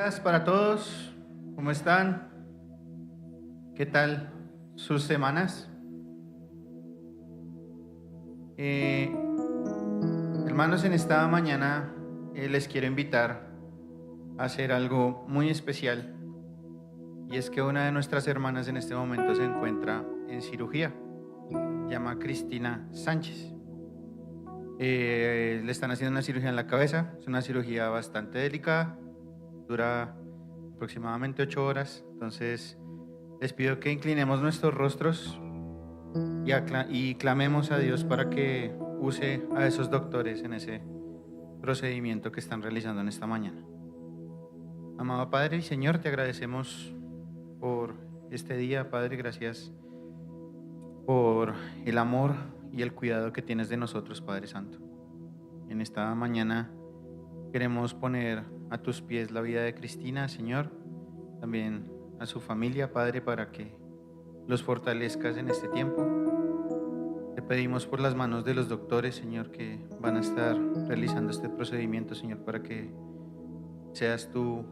Días para todos, ¿cómo están? ¿Qué tal sus semanas? Hermanos, en esta mañana les quiero invitar a hacer algo muy especial, y es que una de nuestras hermanas en este momento se encuentra en cirugía. Se llama Cristina Sánchez. Le están haciendo una cirugía en la cabeza. Es una cirugía bastante delicada, dura aproximadamente 8 horas. Entonces les pido que inclinemos nuestros rostros y clamemos a Dios para que use a esos doctores en ese procedimiento que están realizando en esta mañana. Amado Padre y Señor, te agradecemos por este día, Padre. Gracias por el amor y el cuidado que tienes de nosotros, Padre Santo. En esta mañana queremos poner a tus pies la vida de Cristina, Señor, también a su familia, Padre, para que los fortalezcas en este tiempo. Te pedimos por las manos de los doctores, Señor, que van a estar realizando este procedimiento, Señor, para que seas tú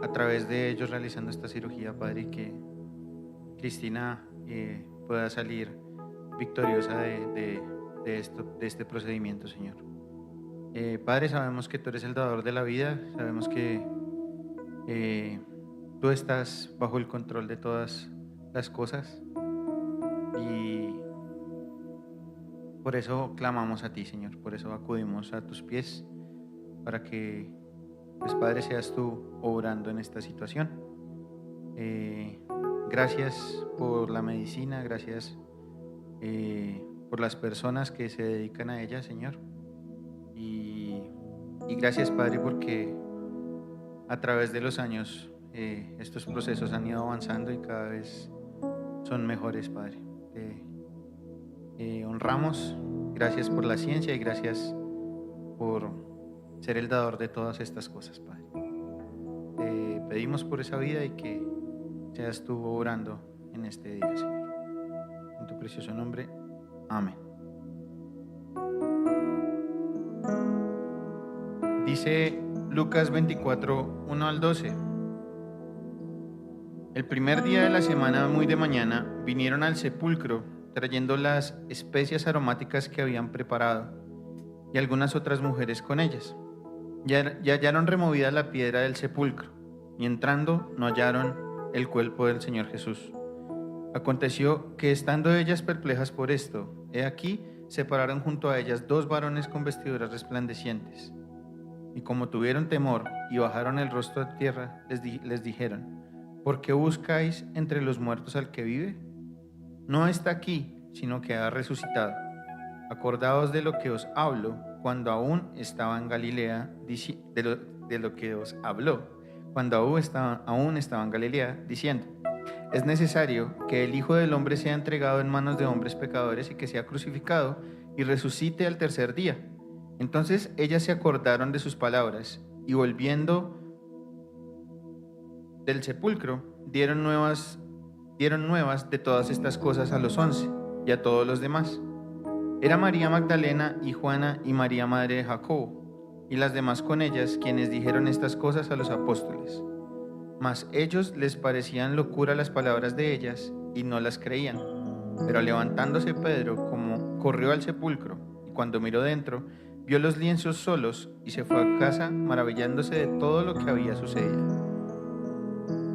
a través de ellos realizando esta cirugía, Padre, y que Cristina pueda salir victoriosa de este procedimiento, Señor. Padre, sabemos que tú eres el dador de la vida, sabemos que tú estás bajo el control de todas las cosas, y por eso clamamos a ti, Señor, por eso acudimos a tus pies, para que, pues, Padre, seas tú obrando en esta situación. Gracias por la medicina, gracias por las personas que se dedican a ella, Señor, y gracias, Padre, porque a través de los años estos procesos han ido avanzando y cada vez son mejores, Padre. Te honramos, gracias por la ciencia y gracias por ser el dador de todas estas cosas, Padre. Te pedimos por esa vida y que seas tú obrando en este día, Señor. En tu precioso nombre, amén. Dice Lucas 24, 1 al 12. El primer día de la semana, muy de mañana, vinieron al sepulcro trayendo las especias aromáticas que habían preparado, y algunas otras mujeres con ellas. Ya hallaron removida la piedra del sepulcro, y entrando no hallaron el cuerpo del Señor Jesús. Aconteció que, estando ellas perplejas por esto, he aquí se pararon junto a ellas 2 varones con vestiduras resplandecientes. Y como tuvieron temor y bajaron el rostro a tierra, les dijeron: ¿por qué buscáis entre los muertos al que vive? No está aquí, sino que ha resucitado. Acordaos de lo que os hablo cuando aún estaba en Galilea, de lo que os habló cuando aún estaba en Galilea, diciendo: es necesario que el Hijo del Hombre sea entregado en manos de hombres pecadores y que sea crucificado y resucite al tercer día. Entonces ellas se acordaron de sus palabras, y volviendo del sepulcro dieron nuevas de todas estas cosas a los 11 y a todos los demás. Era María Magdalena y Juana y María madre de Jacobo, y las demás con ellas, quienes dijeron estas cosas a los apóstoles. Mas ellos les parecían locura las palabras de ellas, y no las creían. Pero levantándose Pedro, como corrió al sepulcro, y cuando miró dentro, vio los lienzos solos, y se fue a casa maravillándose de todo lo que había sucedido.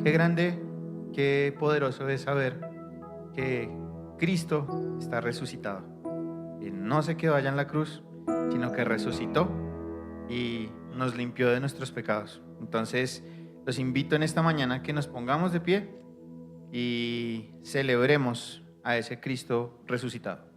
Qué grande, qué poderoso es saber que Cristo está resucitado, que no se quedó allá en la cruz, sino que resucitó y nos limpió de nuestros pecados. Entonces, los invito en esta mañana a que nos pongamos de pie y celebremos a ese Cristo resucitado.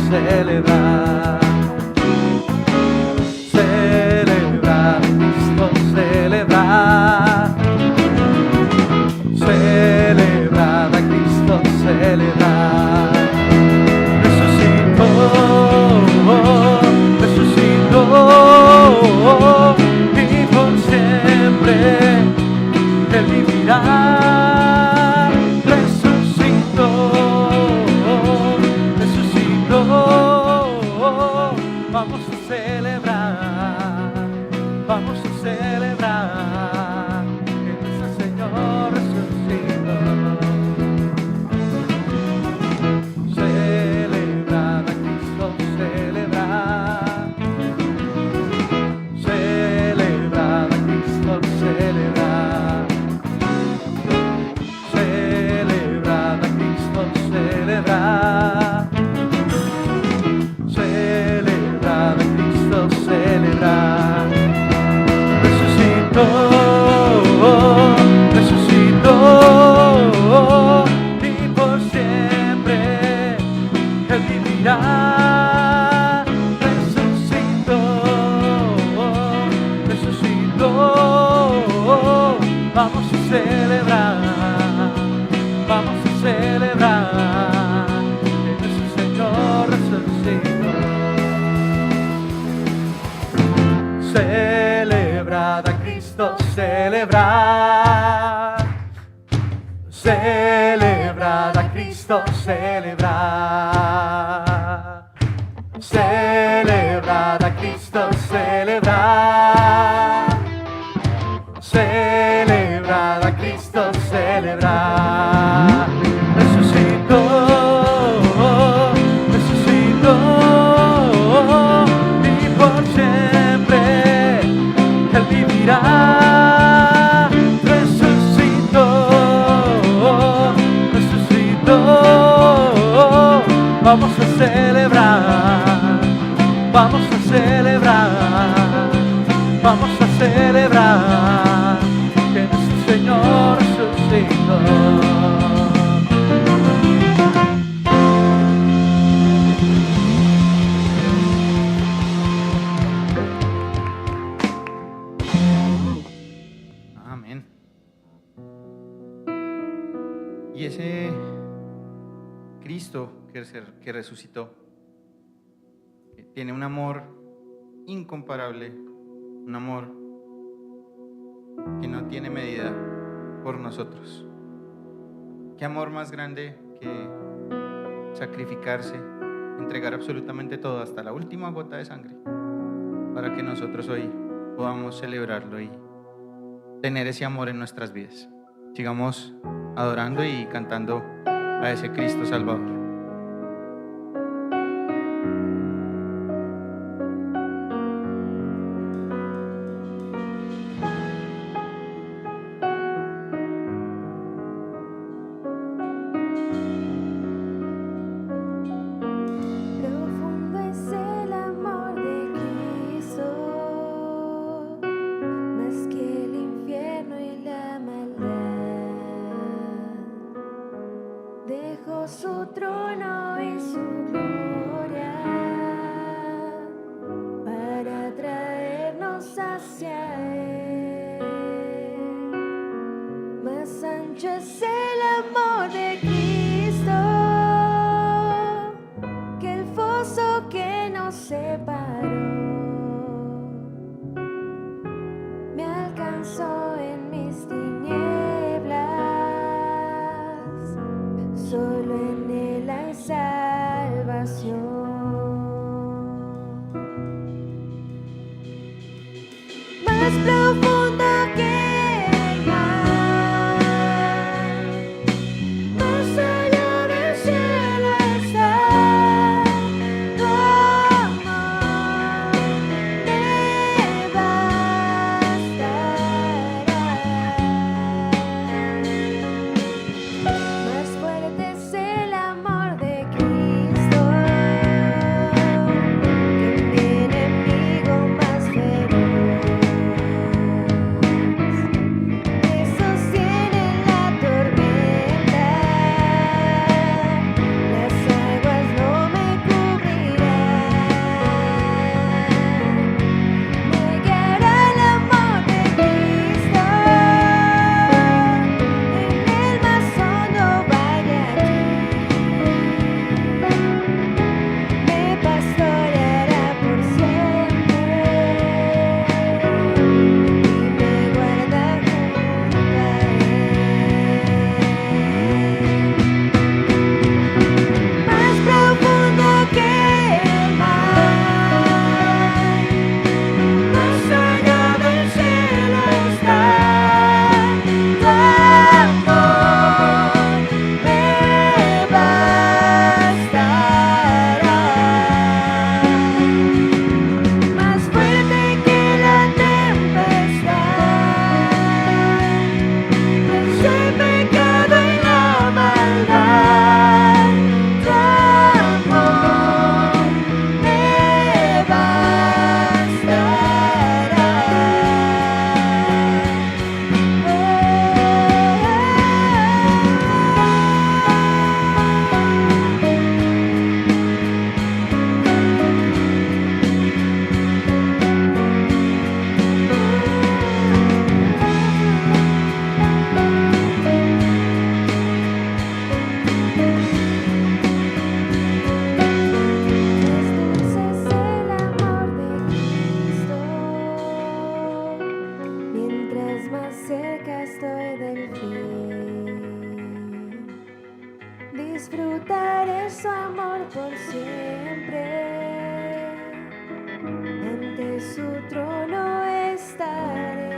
Celebrar, celebrar. Celebrar a Cristo, celebrar. Resucitó, resucitó, y por siempre Él vivirá. Resucitó, resucitó, vamos a celebrar, vamos a celebrar que nuestro Señor resucitó. Celebrad a Cristo, celebrar. Celebrad a Cristo, celebrar. Celebrad a Cristo, celebrar. Celebrad a Cristo, celebrar. Resucitó, resucitó, y por siempre Él vivirá. Resucitó, resucitó, vamos a celebrar, vamos a celebrar, vamos a celebrar que nuestro Señor resucitó. Amén. Y ese Cristo que resucitó tiene un amor incomparable, un amor que no tiene medida por nosotros. ¿Qué amor más grande que sacrificarse, entregar absolutamente todo hasta la última gota de sangre para que nosotros hoy podamos celebrarlo y tener ese amor en nuestras vidas? Sigamos adorando y cantando a ese Cristo Salvador. Profundo es el amor de Cristo, más que el infierno y la maldad. Dejó su trono y su gloria para traernos hacia Él. Más ancho es el amor de Cristo que el foso que nos separó. Me alcanzó en mis tinieblas, solo en Él hay salvación. Más profundo que el mar, más allá del cielo está tu amor, me bastará. Más fuerte es el amor de Cristo que mi enemigo más feroz. disfrutaré su amor por siempre. Ante su trono estaré.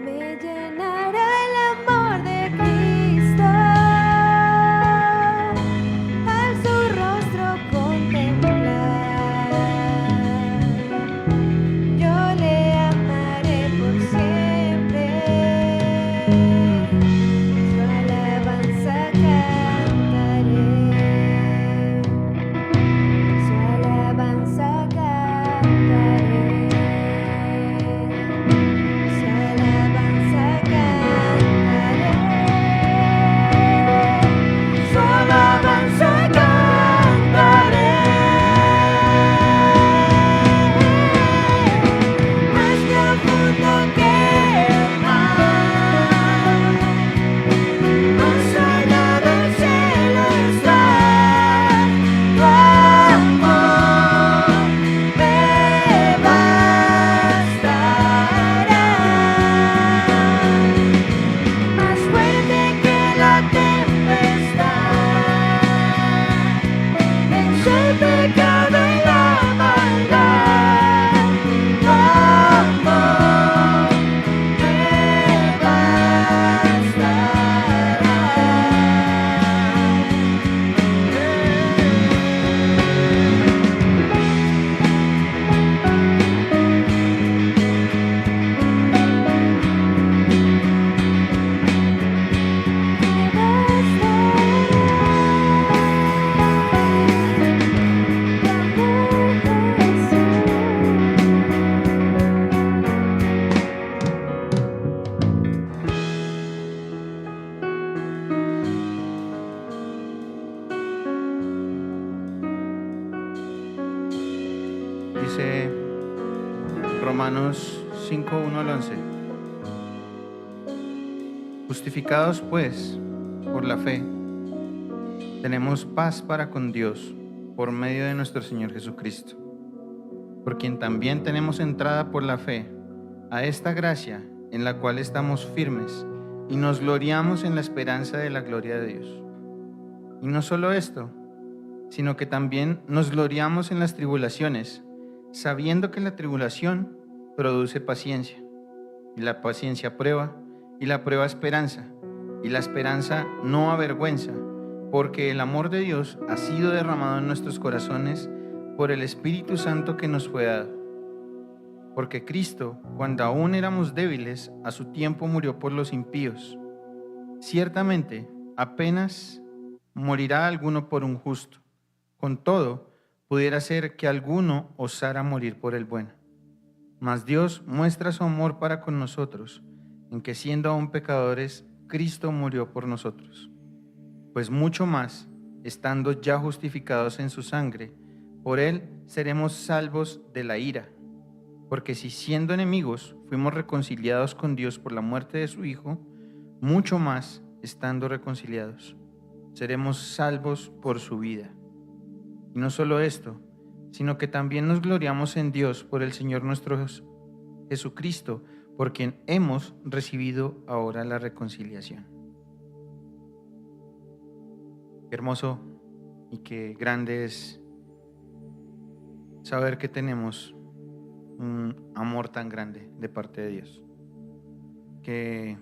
Me llenará el amor de Cristo. Al su rostro contemplar, yo le amaré por siempre. Su alabanza cantaré. Su alabanza cantaré. Su alabanza cantaré. Su alabanza cantaré. Más profundo que el mar, más allá del cielo está. Tu amor me bastará. Más fuerte que la tempestad, vence el pecado y la maldad. Tu amor me Dice Romanos 5, 1 al 11. Justificados pues por la fe, tenemos paz para con Dios por medio de nuestro Señor Jesucristo, por quien también tenemos entrada por la fe a esta gracia en la cual estamos firmes y nos gloriamos en la esperanza de la gloria de Dios. Y no solo esto, sino que también nos gloriamos en las tribulaciones, sabiendo que la tribulación produce paciencia, y la paciencia prueba, y la prueba esperanza, y la esperanza no avergüenza, porque el amor de Dios ha sido derramado en nuestros corazones por el Espíritu Santo que nos fue dado. Porque Cristo, cuando aún éramos débiles, a su tiempo murió por los impíos. Ciertamente, apenas morirá alguno por un justo. Con todo, pudiera ser que alguno osara morir por el bueno. Mas Dios muestra su amor para con nosotros, en que siendo aún pecadores, Cristo murió por nosotros. Pues mucho más, estando ya justificados en su sangre, por él seremos salvos de la ira. Porque si siendo enemigos fuimos reconciliados con Dios por la muerte de su Hijo, mucho más, estando reconciliados, seremos salvos por su vida. Y no solo esto, sino que también nos gloriamos en Dios por el Señor nuestro Jesucristo, por quien hemos recibido ahora la reconciliación. Qué hermoso y qué grande es saber que tenemos un amor tan grande de parte de Dios, que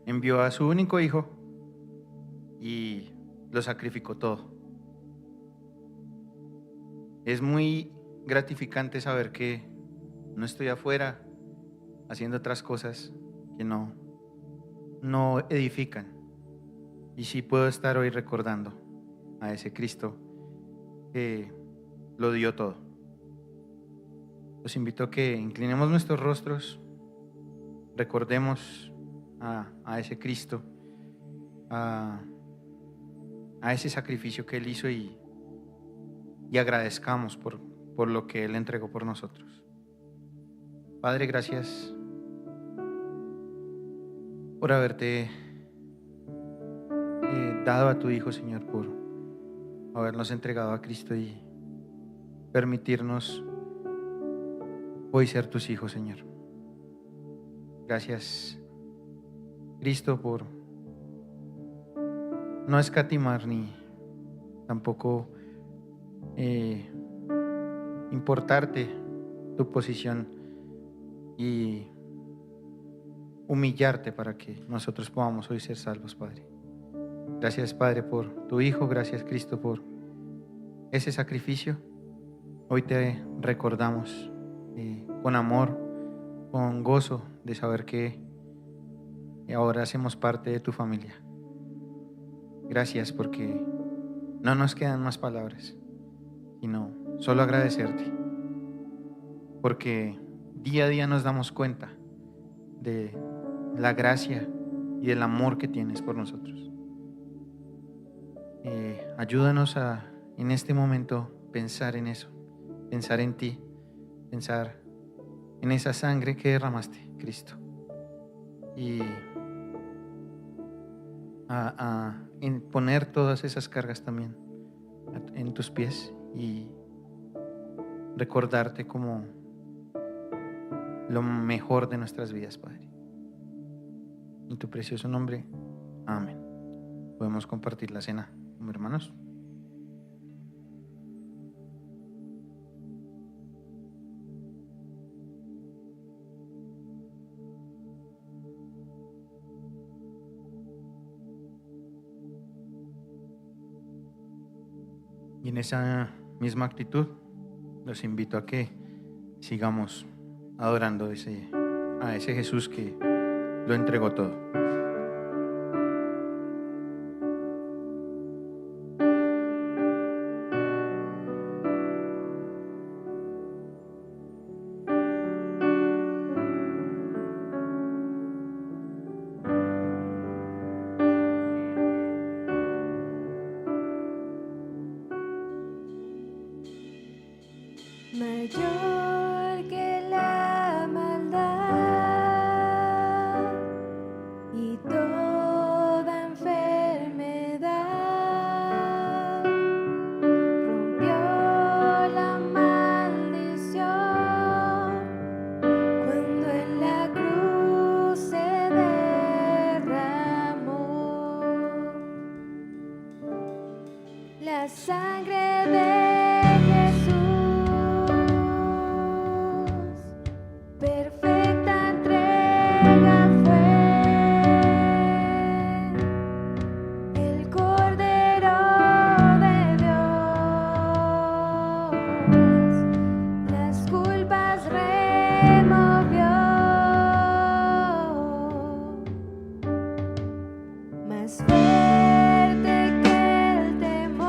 envió a su único Hijo y lo sacrificó todo. Es muy gratificante saber que no estoy afuera haciendo otras cosas que no edifican. Y sí puedo estar hoy recordando a ese Cristo que lo dio todo. Los invito a que inclinemos nuestros rostros, recordemos a ese Cristo, a ese sacrificio que Él hizo y agradezcamos por lo que Él entregó por nosotros. Padre, gracias por haberte dado a tu Hijo, Señor, por habernos entregado a Cristo y permitirnos hoy ser tus hijos, Señor. Gracias, Cristo, por no escatimar ni tampoco importarte tu posición y humillarte para que nosotros podamos hoy ser salvos, Padre. Gracias, Padre, por tu Hijo. Gracias, Cristo, por ese sacrificio. Hoy te recordamos con amor, con gozo de saber que ahora hacemos parte de tu familia. Gracias porque no nos quedan más palabras, sino solo agradecerte, porque día a día nos damos cuenta de la gracia y del amor que tienes por nosotros. Ayúdanos a en este momento pensar en eso, pensar en ti, pensar en esa sangre que derramaste, Cristo, y en poner todas esas cargas también en tus pies y recordarte como lo mejor de nuestras vidas, Padre. En tu precioso nombre, amén. Podemos compartir la cena como hermanos. Y en esa misma actitud los invito a que sigamos adorando a ese Jesús que lo entregó todo. Mayor que la maldad y toda enfermedad, rompió la maldición cuando en la cruz se derramó la sangre de perfecta entrega fue el Cordero de Dios, las culpas removió, más fuerte que el temor.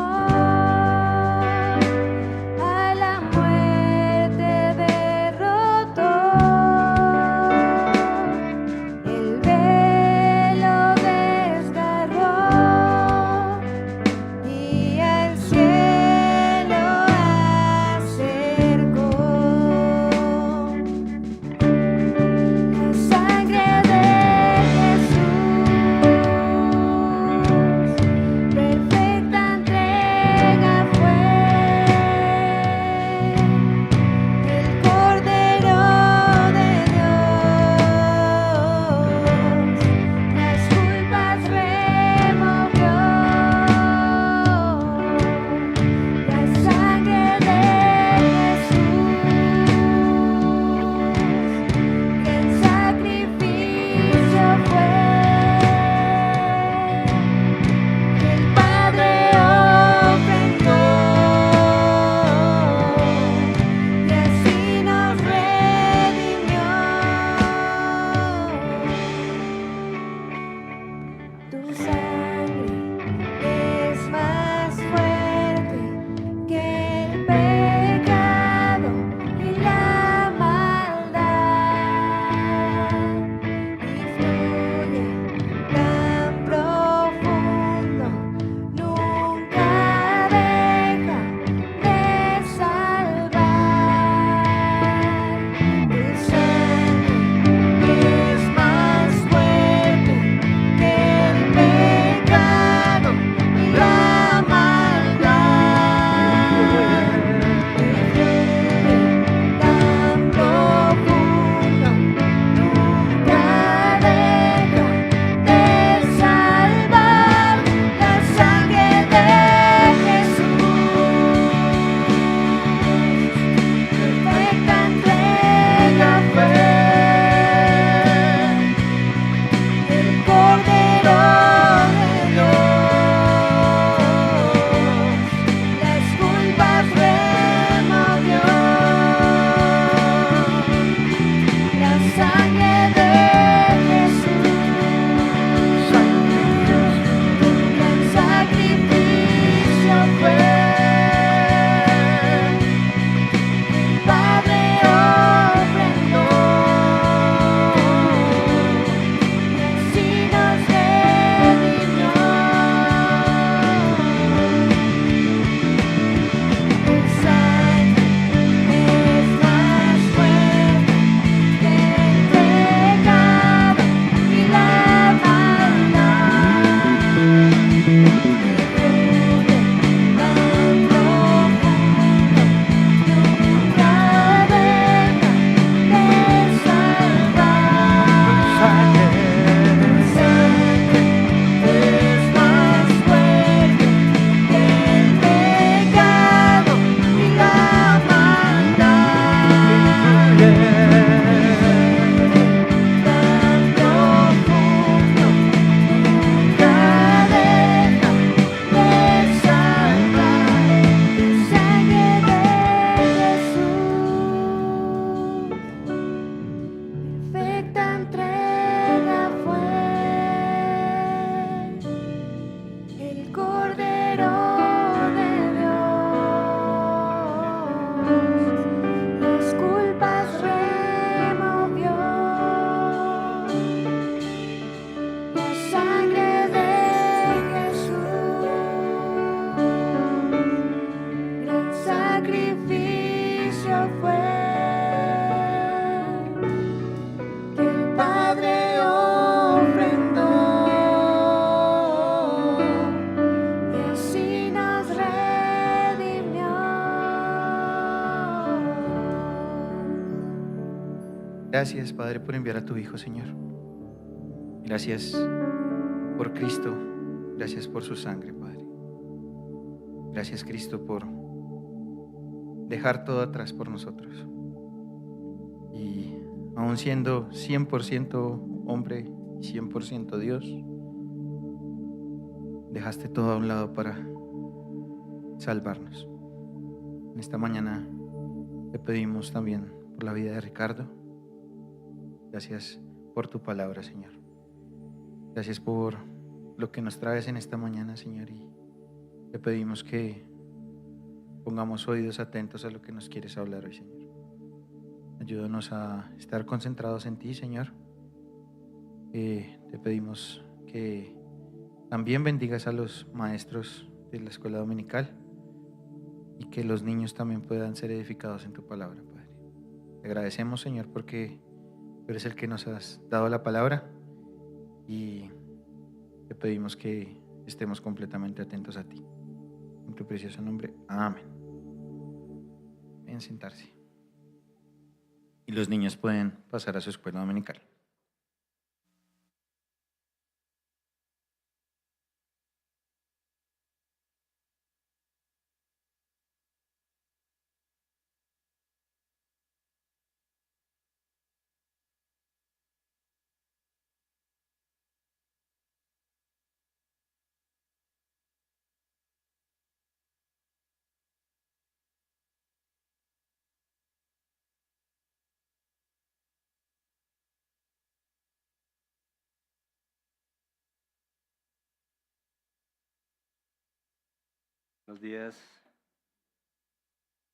Gracias, Padre, por enviar a tu Hijo, Señor. Gracias por Cristo. Gracias por su sangre, Padre. Gracias, Cristo, por dejar todo atrás por nosotros. Y aun siendo 100% hombre y 100% Dios, dejaste todo a un lado para salvarnos. En esta mañana te pedimos también por la vida de Ricardo. Gracias por tu palabra, Señor. Gracias por lo que nos traes en esta mañana, Señor. Y te pedimos que pongamos oídos atentos a lo que nos quieres hablar hoy, Señor. Ayúdanos a estar concentrados en ti, Señor. Te pedimos que también bendigas a los maestros de la escuela dominical y que los niños también puedan ser edificados en tu palabra, Padre. Te agradecemos, Señor, porque tú eres el que nos has dado la palabra y te pedimos que estemos completamente atentos a ti. En tu precioso nombre, amén. Ven, sentarse. Y los niños pueden pasar a su escuela dominical. Buenos días.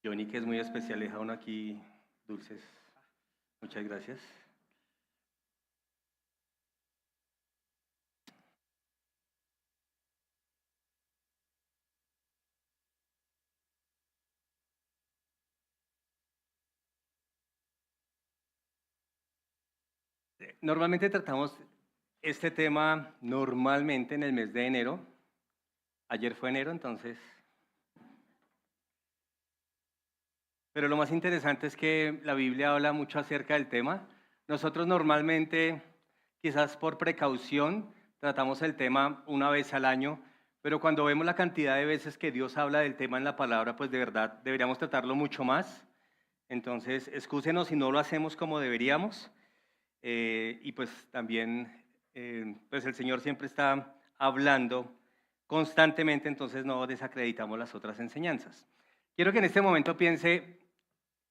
Johnny, que es muy especial, deja uno aquí dulces. Muchas gracias. Normalmente tratamos este tema normalmente en el mes de enero. Ayer fue enero, entonces. Pero lo más interesante es que la Biblia habla mucho acerca del tema. Nosotros normalmente, quizás por precaución, tratamos el tema una vez al año, pero cuando vemos la cantidad de veces que Dios habla del tema en la palabra, pues de verdad deberíamos tratarlo mucho más. Entonces, excúsenos si no lo hacemos como deberíamos. Y pues también, pues el Señor siempre está hablando constantemente, entonces no desacreditamos las otras enseñanzas. Quiero que en este momento piense,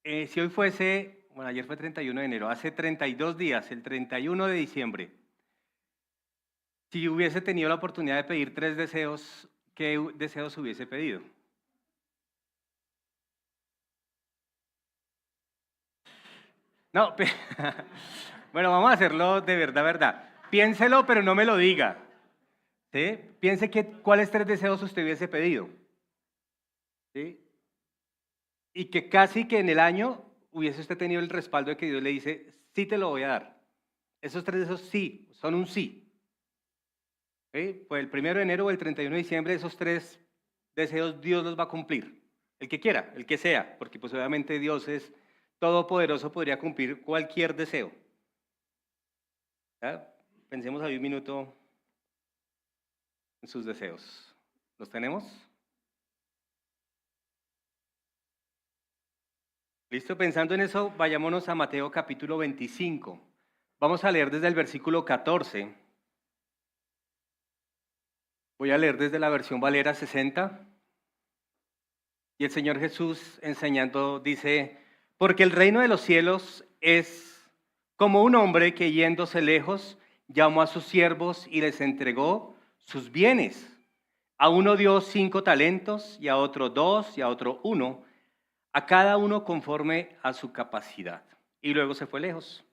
si hoy fuese, bueno, ayer fue 31 de enero, hace 32 días, el 31 de diciembre, si hubiese tenido la oportunidad de pedir 3 deseos, ¿qué deseos hubiese pedido? No, bueno, vamos a hacerlo de verdad, verdad. Piénselo, pero no me lo diga. ¿Sí? Piense cuáles 3 deseos usted hubiese pedido. ¿Sí? Y que casi que en el año hubiese usted tenido el respaldo de que Dios le dice, sí te lo voy a dar. Esos 3 deseos sí, son un sí. ¿Sí? Pues el 1 de enero o el 31 de diciembre, esos 3 deseos Dios los va a cumplir. El que quiera, el que sea, porque pues obviamente Dios es todopoderoso, podría cumplir cualquier deseo. ¿Ya? Pensemos ahí un minuto en sus deseos. ¿Los tenemos? ¿Listo? Pensando en eso, vayámonos a Mateo capítulo 25. Vamos a leer desde el versículo 14. Voy a leer desde la versión Valera 60. Y el Señor Jesús enseñando dice, porque el reino de los cielos es como un hombre que yéndose lejos llamó a sus siervos y les entregó sus bienes. A uno dio 5 talentos y a otro 2 y a otro 1, a cada uno conforme a su capacidad. Y luego se fue lejos.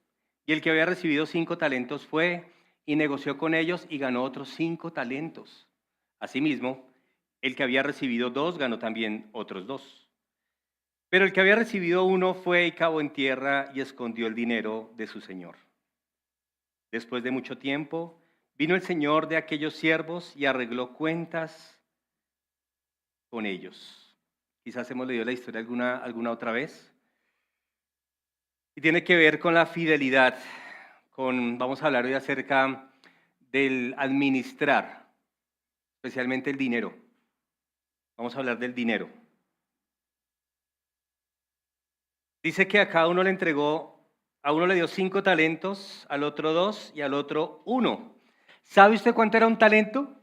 Y el que había recibido 5 talentos fue y negoció con ellos y ganó otros 5 talentos. Asimismo, el que había recibido 2 ganó también otros 2. Pero el que había recibido 1 fue y cavó en tierra y escondió el dinero de su señor. Después de mucho tiempo, vino el señor de aquellos siervos y arregló cuentas con ellos. Quizás hemos leído la historia alguna otra vez. y tiene que ver con la fidelidad. Vamos a hablar hoy acerca del administrar, especialmente el dinero. Vamos a hablar del dinero. Dice que a cada uno le entregó, a uno le dio 5 talentos, al otro 2 y al otro 1. ¿Sabe usted cuánto era un talento?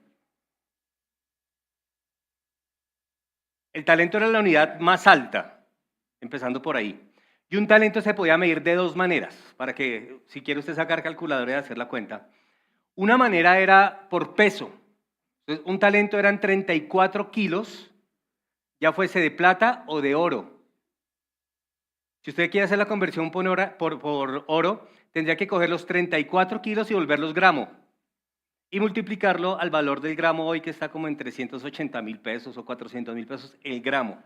El talento era la unidad más alta, empezando por ahí. Y un talento se podía medir de 2 maneras, para que si quiere usted sacar calculadora y hacer la cuenta. Una manera era por peso. Entonces, un talento eran 34 kilos, ya fuese de plata o de oro. Si usted quiere hacer la conversión por oro, tendría que coger los 34 kilos y volverlos gramo. Y multiplicarlo al valor del gramo hoy, que está como en 380.000 pesos o 400.000 pesos el gramo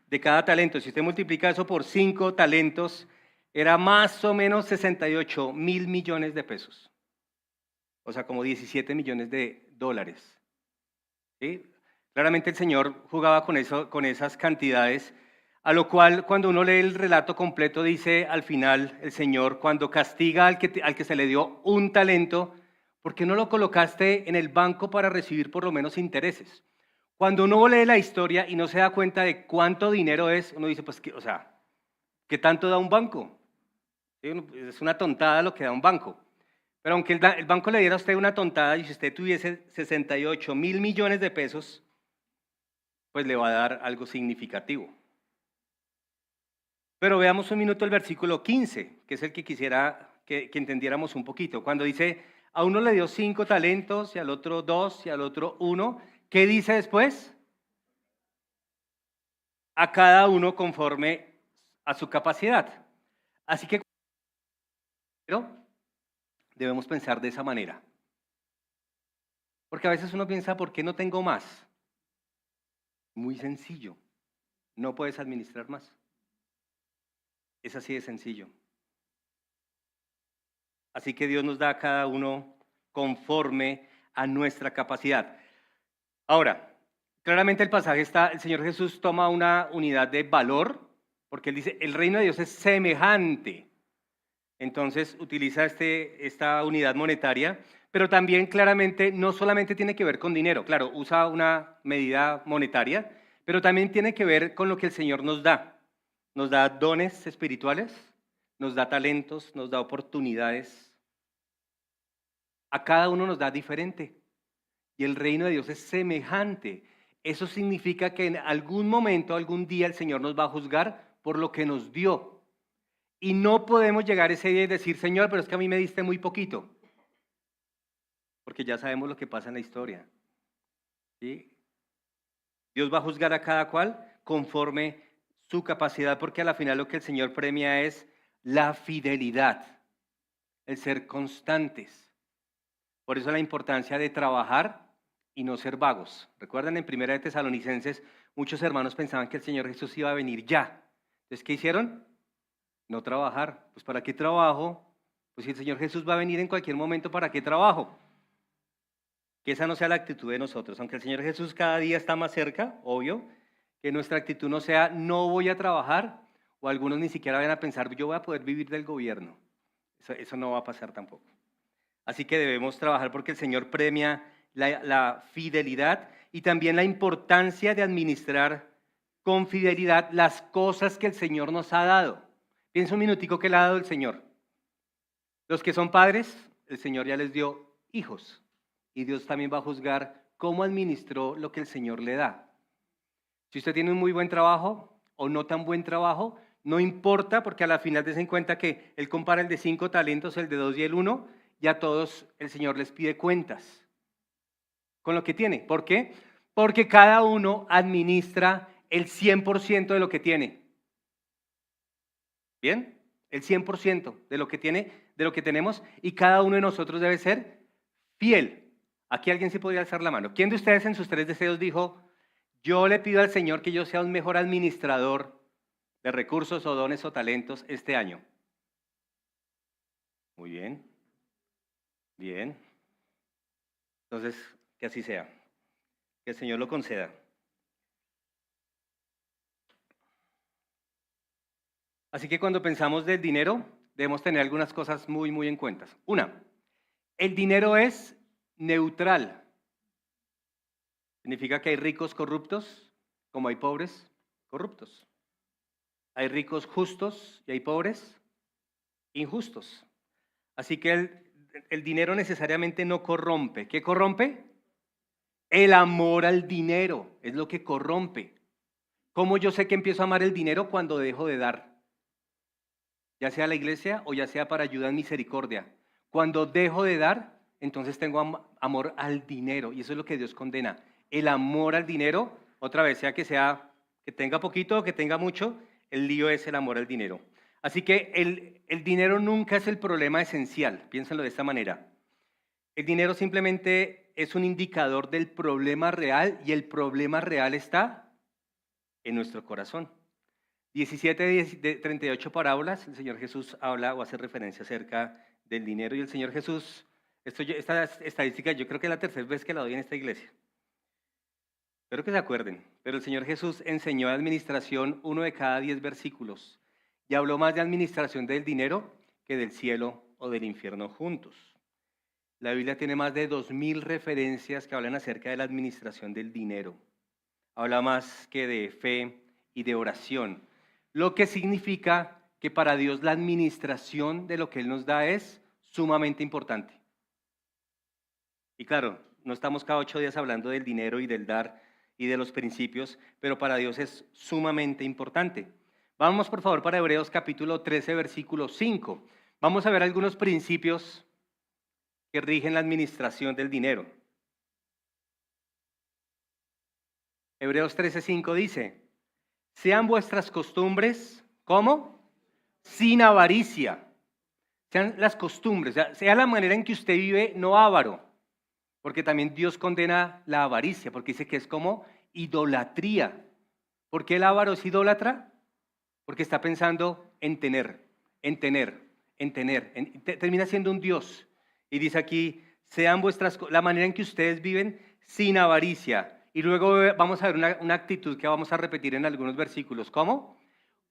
de cada talento. Si usted multiplica eso por 5 talentos, era más o menos 68.000 millones de pesos. O sea, como 17 millones de dólares. ¿Sí? Claramente el Señor jugaba con esas cantidades, a lo cual cuando uno lee el relato completo dice al final el Señor, cuando castiga al que se le dio un talento, ¿por qué no lo colocaste en el banco para recibir por lo menos intereses? Cuando uno lee la historia y no se da cuenta de cuánto dinero es, uno dice, pues, ¿qué tanto da un banco? ¿Sí? Es una tontada lo que da un banco. Pero aunque el banco le diera a usted una tontada y si usted tuviese 68.000 millones de pesos, pues le va a dar algo significativo. Pero veamos un minuto el versículo 15, que es el que quisiera que entendiéramos un poquito. Cuando dice, a uno le dio 5 talentos y al otro 2 y al otro 1, ¿qué dice después? A cada uno conforme a su capacidad. Así que debemos pensar de esa manera. Porque a veces uno piensa, ¿por qué no tengo más? Muy sencillo. No puedes administrar más. Es así de sencillo. Así que Dios nos da a cada uno conforme a nuestra capacidad. Ahora, claramente el pasaje el Señor Jesús toma una unidad de valor, porque Él dice, el reino de Dios es semejante. Entonces utiliza esta unidad monetaria, pero también claramente no solamente tiene que ver con dinero, claro, usa una medida monetaria, pero también tiene que ver con lo que el Señor nos da. Nos da dones espirituales, nos da talentos, nos da oportunidades. A cada uno nos da diferente. Y el reino de Dios es semejante. Eso significa que en algún momento, algún día, el Señor nos va a juzgar por lo que nos dio. Y no podemos llegar ese día y decir, Señor, pero es que a mí me diste muy poquito. Porque ya sabemos lo que pasa en la historia. ¿Sí? Dios va a juzgar a cada cual conforme su capacidad, porque a la final lo que el Señor premia es la fidelidad, el ser constantes. Por eso la importancia de trabajar y no ser vagos. Recuerdan en 1 de Tesalonicenses, muchos hermanos pensaban que el Señor Jesús iba a venir ya. Entonces, ¿qué hicieron? No trabajar. Pues ¿para qué trabajo? Pues si el Señor Jesús va a venir en cualquier momento, ¿para qué trabajo? Que esa no sea la actitud de nosotros. Aunque el Señor Jesús cada día está más cerca, obvio, que nuestra actitud no sea no voy a trabajar, o algunos ni siquiera vayan a pensar yo voy a poder vivir del gobierno. Eso no va a pasar tampoco. Así que debemos trabajar porque el Señor premia la fidelidad y también la importancia de administrar con fidelidad las cosas que el Señor nos ha dado. Piensa un minutico que le ha dado el Señor. Los que son padres, el Señor ya les dio hijos y Dios también va a juzgar cómo administró lo que el Señor le da. Si usted tiene un muy buen trabajo o no tan buen trabajo, no importa porque a la final des en cuenta que Él compara el de 5 talentos, el de 2 y el 1, y a todos el Señor les pide cuentas con lo que tiene. ¿Por qué? Porque cada uno administra el 100% de lo que tiene. ¿Bien? El 100% de lo que tiene, de lo que tenemos, y cada uno de nosotros debe ser fiel. Aquí alguien sí podría alzar la mano. ¿Quién de ustedes en sus 3 deseos dijo, yo le pido al Señor que yo sea un mejor administrador de recursos o dones o talentos este año? Muy bien. Bien. Entonces, que así sea. Que el Señor lo conceda. Así que cuando pensamos del dinero, debemos tener algunas cosas muy, muy en cuenta. Una, el dinero es neutral. Significa que hay ricos corruptos, como hay pobres corruptos. Hay ricos justos y hay pobres injustos. Así que el dinero necesariamente no corrompe. ¿Qué corrompe? El amor al dinero es lo que corrompe. ¿Cómo yo sé que empiezo a amar el dinero? Cuando dejo de dar. Ya sea a la iglesia o ya sea para ayuda en misericordia. Cuando dejo de dar, entonces tengo amor al dinero y eso es lo que Dios condena. El amor al dinero, otra vez, sea que tenga poquito o que tenga mucho, el lío es el amor al dinero. Así que el dinero nunca es el problema esencial, piénsenlo de esta manera. El dinero simplemente es un indicador del problema real y el problema real está en nuestro corazón. 17 de 38 parábolas, el Señor Jesús habla o hace referencia acerca del dinero y el Señor Jesús, esta estadística yo creo que es la tercera vez que la doy en esta iglesia. Espero que se acuerden, pero el Señor Jesús enseñó de administración 1 de cada 10 versículos y habló más de administración del dinero que del cielo o del infierno juntos. La Biblia tiene más de 2000 referencias que hablan acerca de la administración del dinero. Habla más que de fe y de oración, lo que significa que para Dios la administración de lo que Él nos da es sumamente importante. Y claro, no estamos cada 8 días hablando del dinero y del dar y de los principios, pero para Dios es sumamente importante. Vamos por favor para Hebreos capítulo 13, versículo 5. Vamos a ver algunos principios que rigen la administración del dinero. Hebreos 13, 5 dice, sean vuestras costumbres, ¿cómo? Sin avaricia. Sean las costumbres, sea la manera en que usted vive, no avaro. Porque también Dios condena la avaricia, porque dice que es como idolatría. ¿Por qué el avaro es idólatra? Porque está pensando en tener, termina siendo un Dios. Y dice aquí, sean la manera en que ustedes viven sin avaricia. Y luego vamos a ver una actitud que vamos a repetir en algunos versículos. ¿Cómo?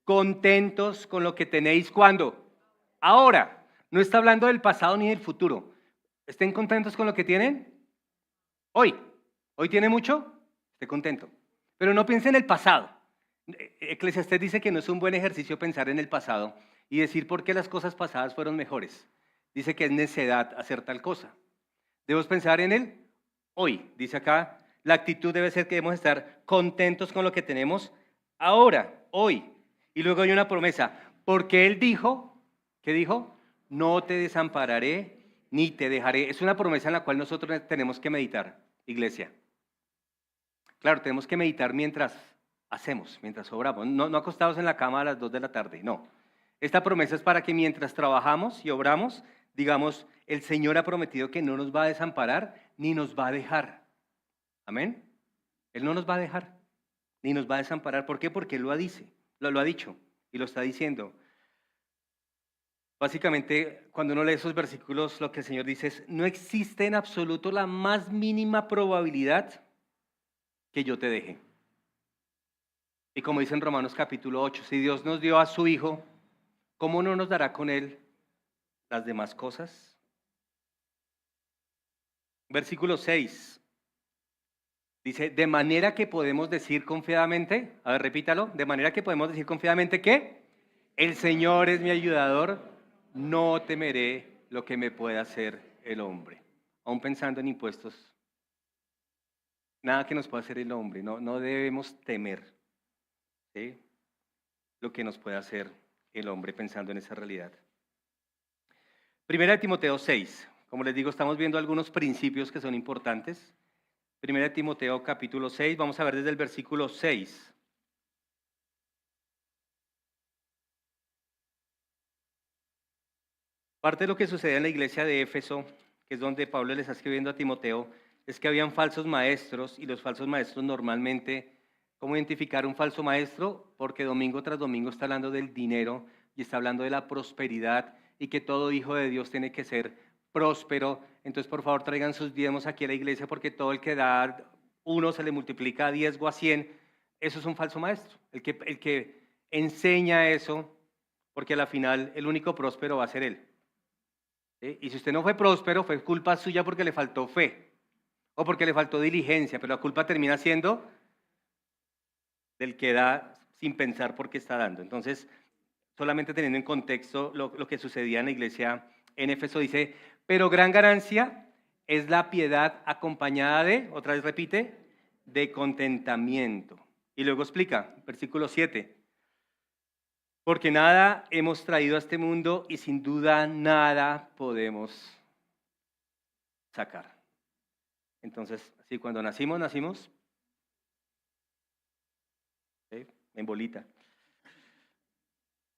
Contentos con lo que tenéis, ¿cuándo? Ahora. No está hablando del pasado ni del futuro. ¿Estén contentos con lo que tienen? Hoy. ¿Hoy tiene mucho? Esté contento. Pero no piense en el pasado. Eclesiastés dice que no es un buen ejercicio pensar en el pasado y decir por qué las cosas pasadas fueron mejores. Dice que es necedad hacer tal cosa. Debemos pensar en el hoy. Dice acá, la actitud debe ser que debemos estar contentos con lo que tenemos ahora, hoy. Y luego hay una promesa, porque Él dijo, ¿qué dijo? No te desampararé ni te dejaré. Es una promesa en la cual nosotros tenemos que meditar, iglesia. Claro, tenemos que meditar mientras hacemos, mientras obramos. No acostados en la cama a las 2 de la tarde, no. Esta promesa es para que mientras trabajamos y obramos, digamos, el Señor ha prometido que no nos va a desamparar ni nos va a dejar. Amén. Él no nos va a dejar ni nos va a desamparar. ¿Por qué? Porque Él lo ha dicho y lo está diciendo. Básicamente, cuando uno lee esos versículos, lo que el Señor dice es, no existe en absoluto la más mínima probabilidad que yo te deje. Y como dice en Romanos capítulo 8, si Dios nos dio a su Hijo, ¿cómo no nos dará con Él las demás cosas? Versículo 6, dice, de manera que podemos decir confiadamente, a ver, repítalo, de manera que podemos decir confiadamente que el Señor es mi ayudador, no temeré lo que me pueda hacer el hombre. Aún pensando en impuestos, nada que nos pueda hacer el hombre, no debemos temer, ¿sí? Lo que nos pueda hacer el hombre pensando en esa realidad. Primera de Timoteo 6, como les digo, estamos viendo algunos principios que son importantes. Primera de Timoteo capítulo 6, vamos a ver desde el versículo 6. Parte de lo que sucede en la iglesia de Éfeso, que es donde Pablo les está escribiendo a Timoteo, es que habían falsos maestros y los falsos maestros normalmente, ¿cómo identificar un falso maestro? Porque domingo tras domingo está hablando del dinero y está hablando de la prosperidad y que todo hijo de Dios tiene que ser próspero. Entonces, por favor, traigan sus diezmos aquí a la iglesia porque todo el que da 1 se le multiplica a 10 o a 100. Eso es un falso maestro. El que enseña eso porque a la final el único próspero va a ser Él. ¿Sí? Y si usted no fue próspero, fue culpa suya porque le faltó fe o porque le faltó diligencia, pero la culpa termina siendo del que da sin pensar por qué está dando. Entonces, solamente teniendo en contexto lo que sucedía en la iglesia en Éfeso, dice, pero gran ganancia es la piedad acompañada de, otra vez repite, de contentamiento. Y luego explica, versículo 7, porque nada hemos traído a este mundo y sin duda nada podemos sacar. Entonces, sí, cuando nacimos ¿sí? En bolita.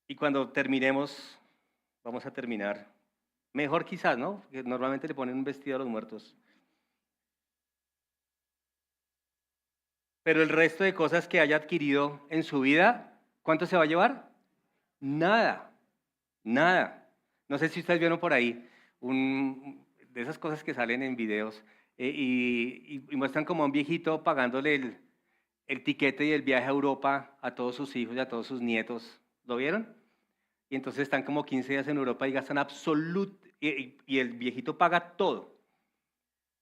Y cuando terminemos, vamos a terminar mejor quizás, ¿no? Porque normalmente le ponen un vestido a los muertos. Pero el resto de cosas que haya adquirido en su vida, ¿cuánto se va a llevar? Nada, nada. No sé si ustedes vieron por ahí de esas cosas que salen en videos y muestran como a un viejito pagándole el tiquete y el viaje a Europa a todos sus hijos y a todos sus nietos. ¿Lo vieron? Y entonces están como 15 días en Europa y gastan y el viejito paga todo.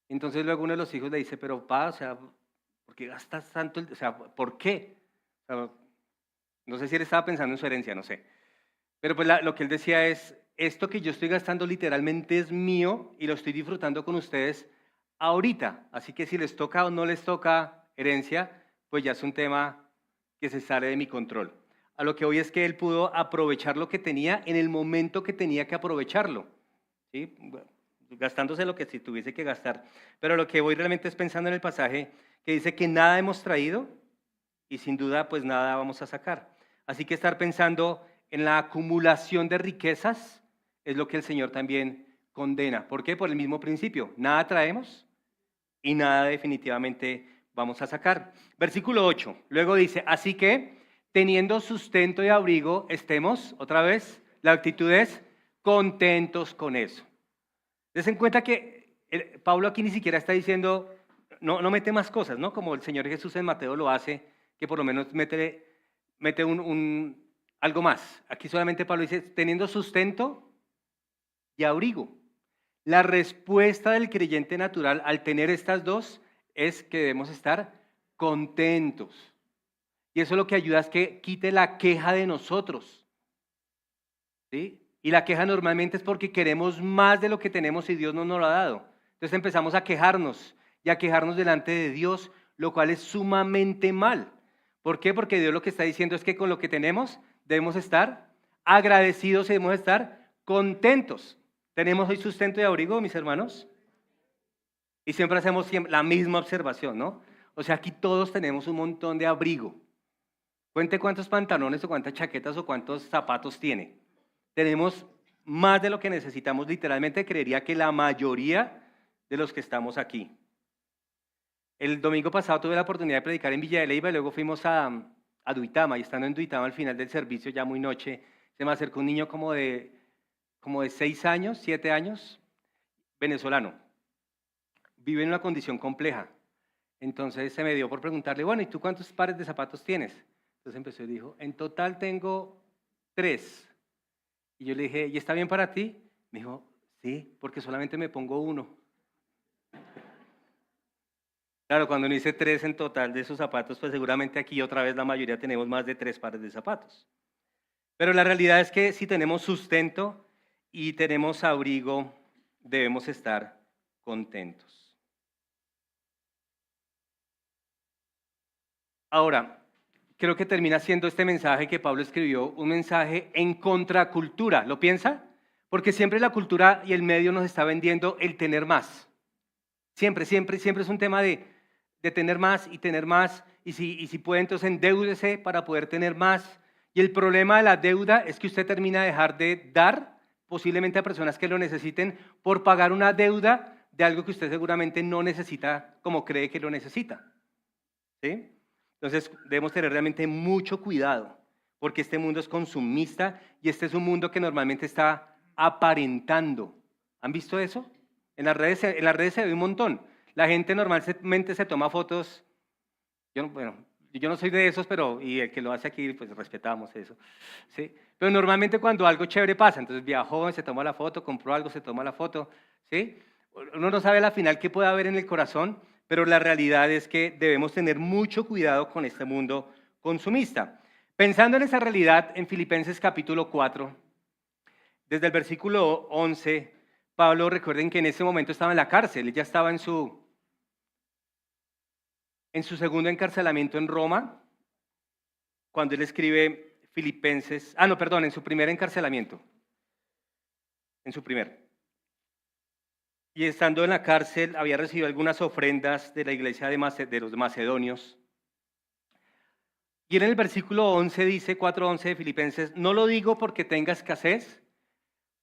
Entonces luego uno de los hijos le dice, pero pa, o sea, ¿por qué gastas tanto? O sea, ¿por qué? O sea, no sé si él estaba pensando en su herencia, no sé. Pero pues lo que él decía es, esto que yo estoy gastando literalmente es mío y lo estoy disfrutando con ustedes ahorita. Así que si les toca o no les toca herencia, pues ya es un tema que se sale de mi control. A lo que hoy es que él pudo aprovechar lo que tenía en el momento que tenía que aprovecharlo. ¿Sí? Gastándose lo que si tuviese que gastar. Pero lo que voy realmente es pensando en el pasaje que dice que nada hemos traído y sin duda pues nada vamos a sacar. Así que estar pensando en la acumulación de riquezas es lo que el Señor también condena. ¿Por qué? Por el mismo principio. Nada traemos y nada definitivamente vamos a sacar. Versículo 8. Luego dice, así que teniendo sustento y abrigo, estemos, otra vez, la actitud es contentos con eso. Des en cuenta que Pablo aquí ni siquiera está diciendo, no mete más cosas, ¿no? Como el Señor Jesús en Mateo lo hace, que por lo menos mete algo más. Aquí solamente Pablo dice, teniendo sustento y abrigo. La respuesta del creyente natural al tener estas dos es que debemos estar contentos. Y eso lo que ayuda es que quite la queja de nosotros. ¿Sí? Y la queja normalmente es porque queremos más de lo que tenemos y Dios no nos lo ha dado. Entonces empezamos a quejarnos y a quejarnos delante de Dios, lo cual es sumamente mal. ¿Por qué? Porque Dios lo que está diciendo es que con lo que tenemos debemos estar agradecidos y debemos estar contentos. ¿Tenemos hoy sustento y abrigo, mis hermanos? Y siempre hacemos la misma observación, ¿no? O sea, aquí todos tenemos un montón de abrigo. Cuente cuántos pantalones o cuántas chaquetas o cuántos zapatos tiene. Tenemos más de lo que necesitamos. Literalmente creería que la mayoría de los que estamos aquí. El domingo pasado tuve la oportunidad de predicar en Villa de Leyva y luego fuimos a Duitama. Y estando en Duitama al final del servicio, ya muy noche, se me acercó un niño como de 6 años, 7 años, venezolano. Vive en una condición compleja. Entonces se me dio por preguntarle, bueno, ¿y tú cuántos pares de zapatos tienes? Entonces empezó y dijo, en total tengo 3. Y yo le dije, ¿y está bien para ti? Me dijo, sí, porque solamente me pongo 1. Claro, cuando uno dice 3 en total de esos zapatos, pues seguramente aquí otra vez la mayoría tenemos más de 3 pares de zapatos. Pero la realidad es que si tenemos sustento y tenemos abrigo, debemos estar contentos. Ahora, creo que termina siendo este mensaje que Pablo escribió un mensaje en contracultura. ¿Lo piensa? Porque siempre la cultura y el medio nos está vendiendo el tener más. Siempre es un tema de tener más y tener más. Y si puede, entonces endeúdese para poder tener más. Y el problema de la deuda es que usted termina de dejar de dar, posiblemente a personas que lo necesiten, por pagar una deuda de algo que usted seguramente no necesita como cree que lo necesita. ¿Sí? Entonces debemos tener realmente mucho cuidado, porque este mundo es consumista y este es un mundo que normalmente está aparentando. ¿Han visto eso? En las redes se ve un montón. La gente normalmente se toma fotos, yo no soy de esos, pero y el que lo hace aquí, pues respetamos eso, ¿sí? Pero normalmente cuando algo chévere pasa, entonces viajó, se tomó la foto, compró algo, se toma la foto, ¿sí? Uno no sabe al final qué puede haber en el corazón, pero la realidad es que debemos tener mucho cuidado con este mundo consumista. Pensando en esa realidad, en Filipenses capítulo 4, desde el versículo 11, Pablo, recuerden que en ese momento estaba en la cárcel, él ya estaba en su segundo encarcelamiento en Roma, cuando él escribe Filipenses, en su primer encarcelamiento, en su primer. Y estando en la cárcel había recibido algunas ofrendas de la iglesia de los macedonios. Y en el versículo 11 dice, 4:11 de Filipenses, no lo digo porque tenga escasez,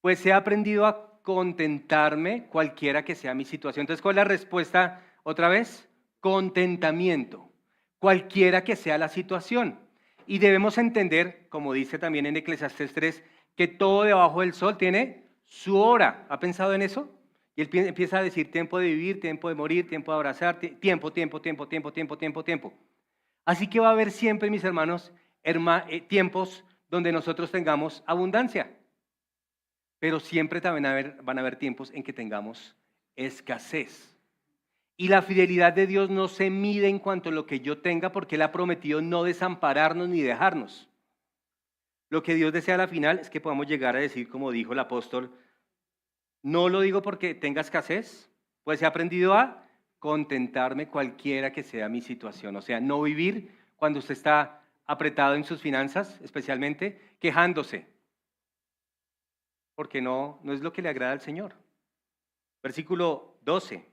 pues he aprendido a contentarme cualquiera que sea mi situación. Entonces, ¿cuál es la respuesta otra vez? Contentamiento, cualquiera que sea la situación. Y debemos entender, como dice también en Eclesiastés 3, que todo debajo del sol tiene su hora. ¿Ha pensado en eso? Y él empieza a decir tiempo de vivir, tiempo de morir, tiempo de abrazar, tiempo. Así que va a haber siempre, mis hermanos, tiempos donde nosotros tengamos abundancia. Pero siempre también van a haber tiempos en que tengamos escasez. Y la fidelidad de Dios no se mide en cuanto a lo que yo tenga, porque Él ha prometido no desampararnos ni dejarnos. Lo que Dios desea a la final es que podamos llegar a decir, como dijo el apóstol, no lo digo porque tenga escasez, pues he aprendido a contentarme cualquiera que sea mi situación. O sea, no vivir cuando usted está apretado en sus finanzas, especialmente, quejándose, porque no es lo que le agrada al Señor. Versículo 12,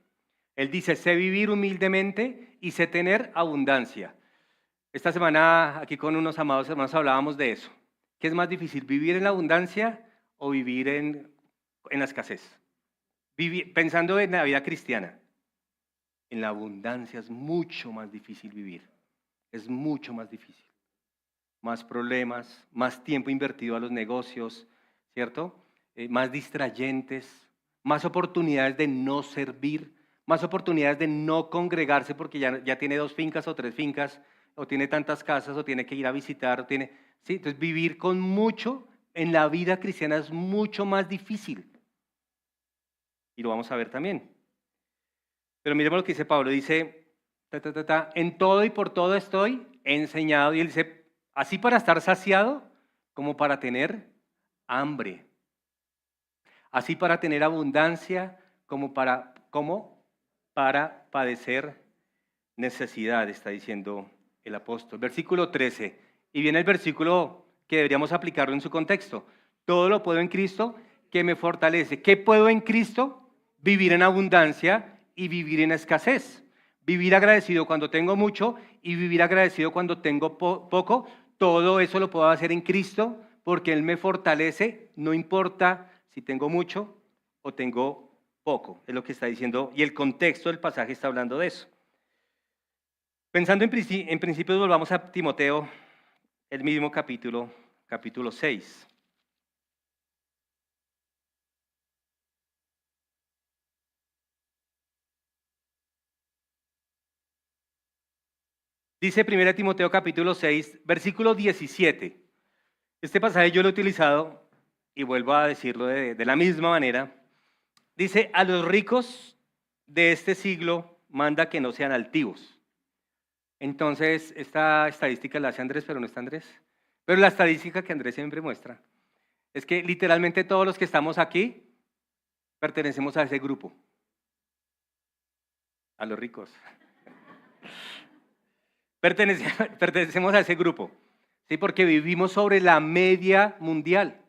él dice, sé vivir humildemente y sé tener abundancia. Esta semana aquí con unos amados hermanos hablábamos de eso. ¿Qué es más difícil, vivir en la abundancia o vivir en la escasez? Pensando en la vida cristiana, en la abundancia es mucho más difícil vivir, es mucho más difícil. Más problemas, más tiempo invertido a los negocios, ¿cierto? Más distrayentes, más oportunidades de no servir, más oportunidades de no congregarse porque ya tiene 2 fincas o 3 fincas, o tiene tantas casas, o tiene que ir a visitar, ¿sí? Entonces vivir con mucho en la vida cristiana es mucho más difícil. Y lo vamos a ver también. Pero miremos lo que dice Pablo, dice, en todo y por todo estoy enseñado, y él dice, así para estar saciado como para tener hambre, así para tener abundancia como para padecer necesidad, está diciendo el apóstol. Versículo 13, y viene el versículo que deberíamos aplicarlo en su contexto. Todo lo puedo en Cristo que me fortalece. ¿Qué puedo en Cristo? Vivir en abundancia y vivir en escasez. Vivir agradecido cuando tengo mucho y vivir agradecido cuando tengo poco. Todo eso lo puedo hacer en Cristo porque Él me fortalece, no importa si tengo mucho o tengo poco. Es lo que está diciendo y el contexto del pasaje está hablando de eso. Pensando en principios, volvamos a Timoteo, el mismo capítulo 6. Dice 1 Timoteo capítulo 6, versículo 17. Este pasaje yo lo he utilizado y vuelvo a decirlo de la misma manera. Dice, a los ricos de este siglo manda que no sean altivos. Entonces, esta estadística la hace Andrés, pero no está Andrés. Pero la estadística que Andrés siempre muestra es que literalmente todos los que estamos aquí pertenecemos a ese grupo. A los ricos. Pertenecemos a ese grupo, ¿sí? Porque vivimos sobre la media mundial,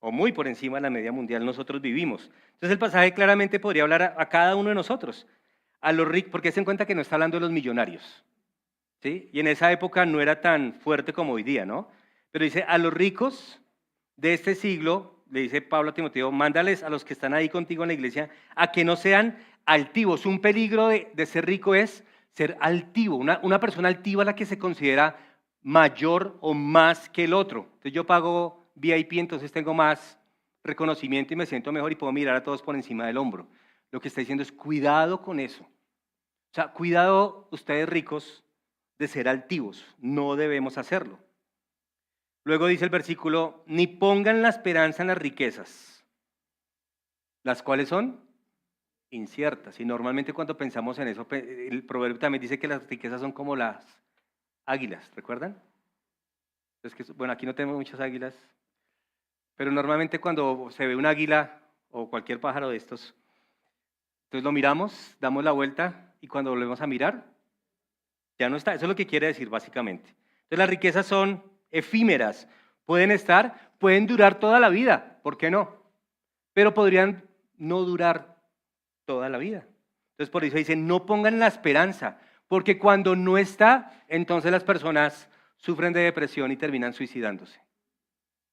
o muy por encima de la media mundial nosotros vivimos. Entonces el pasaje claramente podría hablar a cada uno de nosotros, a los ricos, porque se en cuenta que no está hablando de los millonarios, ¿sí? Y en esa época no era tan fuerte como hoy día, ¿no? Pero dice, a los ricos de este siglo, le dice Pablo a Timoteo, mándales a los que están ahí contigo en la iglesia, a que no sean altivos. Un peligro de ser rico es ser altivo, una persona altiva es la que se considera mayor o más que el otro. Entonces yo pago VIP, entonces tengo más reconocimiento y me siento mejor y puedo mirar a todos por encima del hombro. Lo que está diciendo es cuidado con eso. O sea, cuidado ustedes ricos de ser altivos, no debemos hacerlo. Luego dice el versículo, ni pongan la esperanza en las riquezas, las cuales son inciertas. Y normalmente cuando pensamos en eso, el proverbio también dice que las riquezas son como las águilas, ¿recuerdan? Entonces, bueno, aquí no tenemos muchas águilas, pero normalmente cuando se ve un águila o cualquier pájaro de estos, entonces lo miramos, damos la vuelta y cuando volvemos a mirar, ya no está. Eso es lo que quiere decir básicamente. Entonces las riquezas son efímeras, pueden durar toda la vida, ¿por qué no? Pero podrían no durar toda la vida. Entonces por eso dicen, no pongan la esperanza, porque cuando no está, entonces las personas sufren de depresión y terminan suicidándose.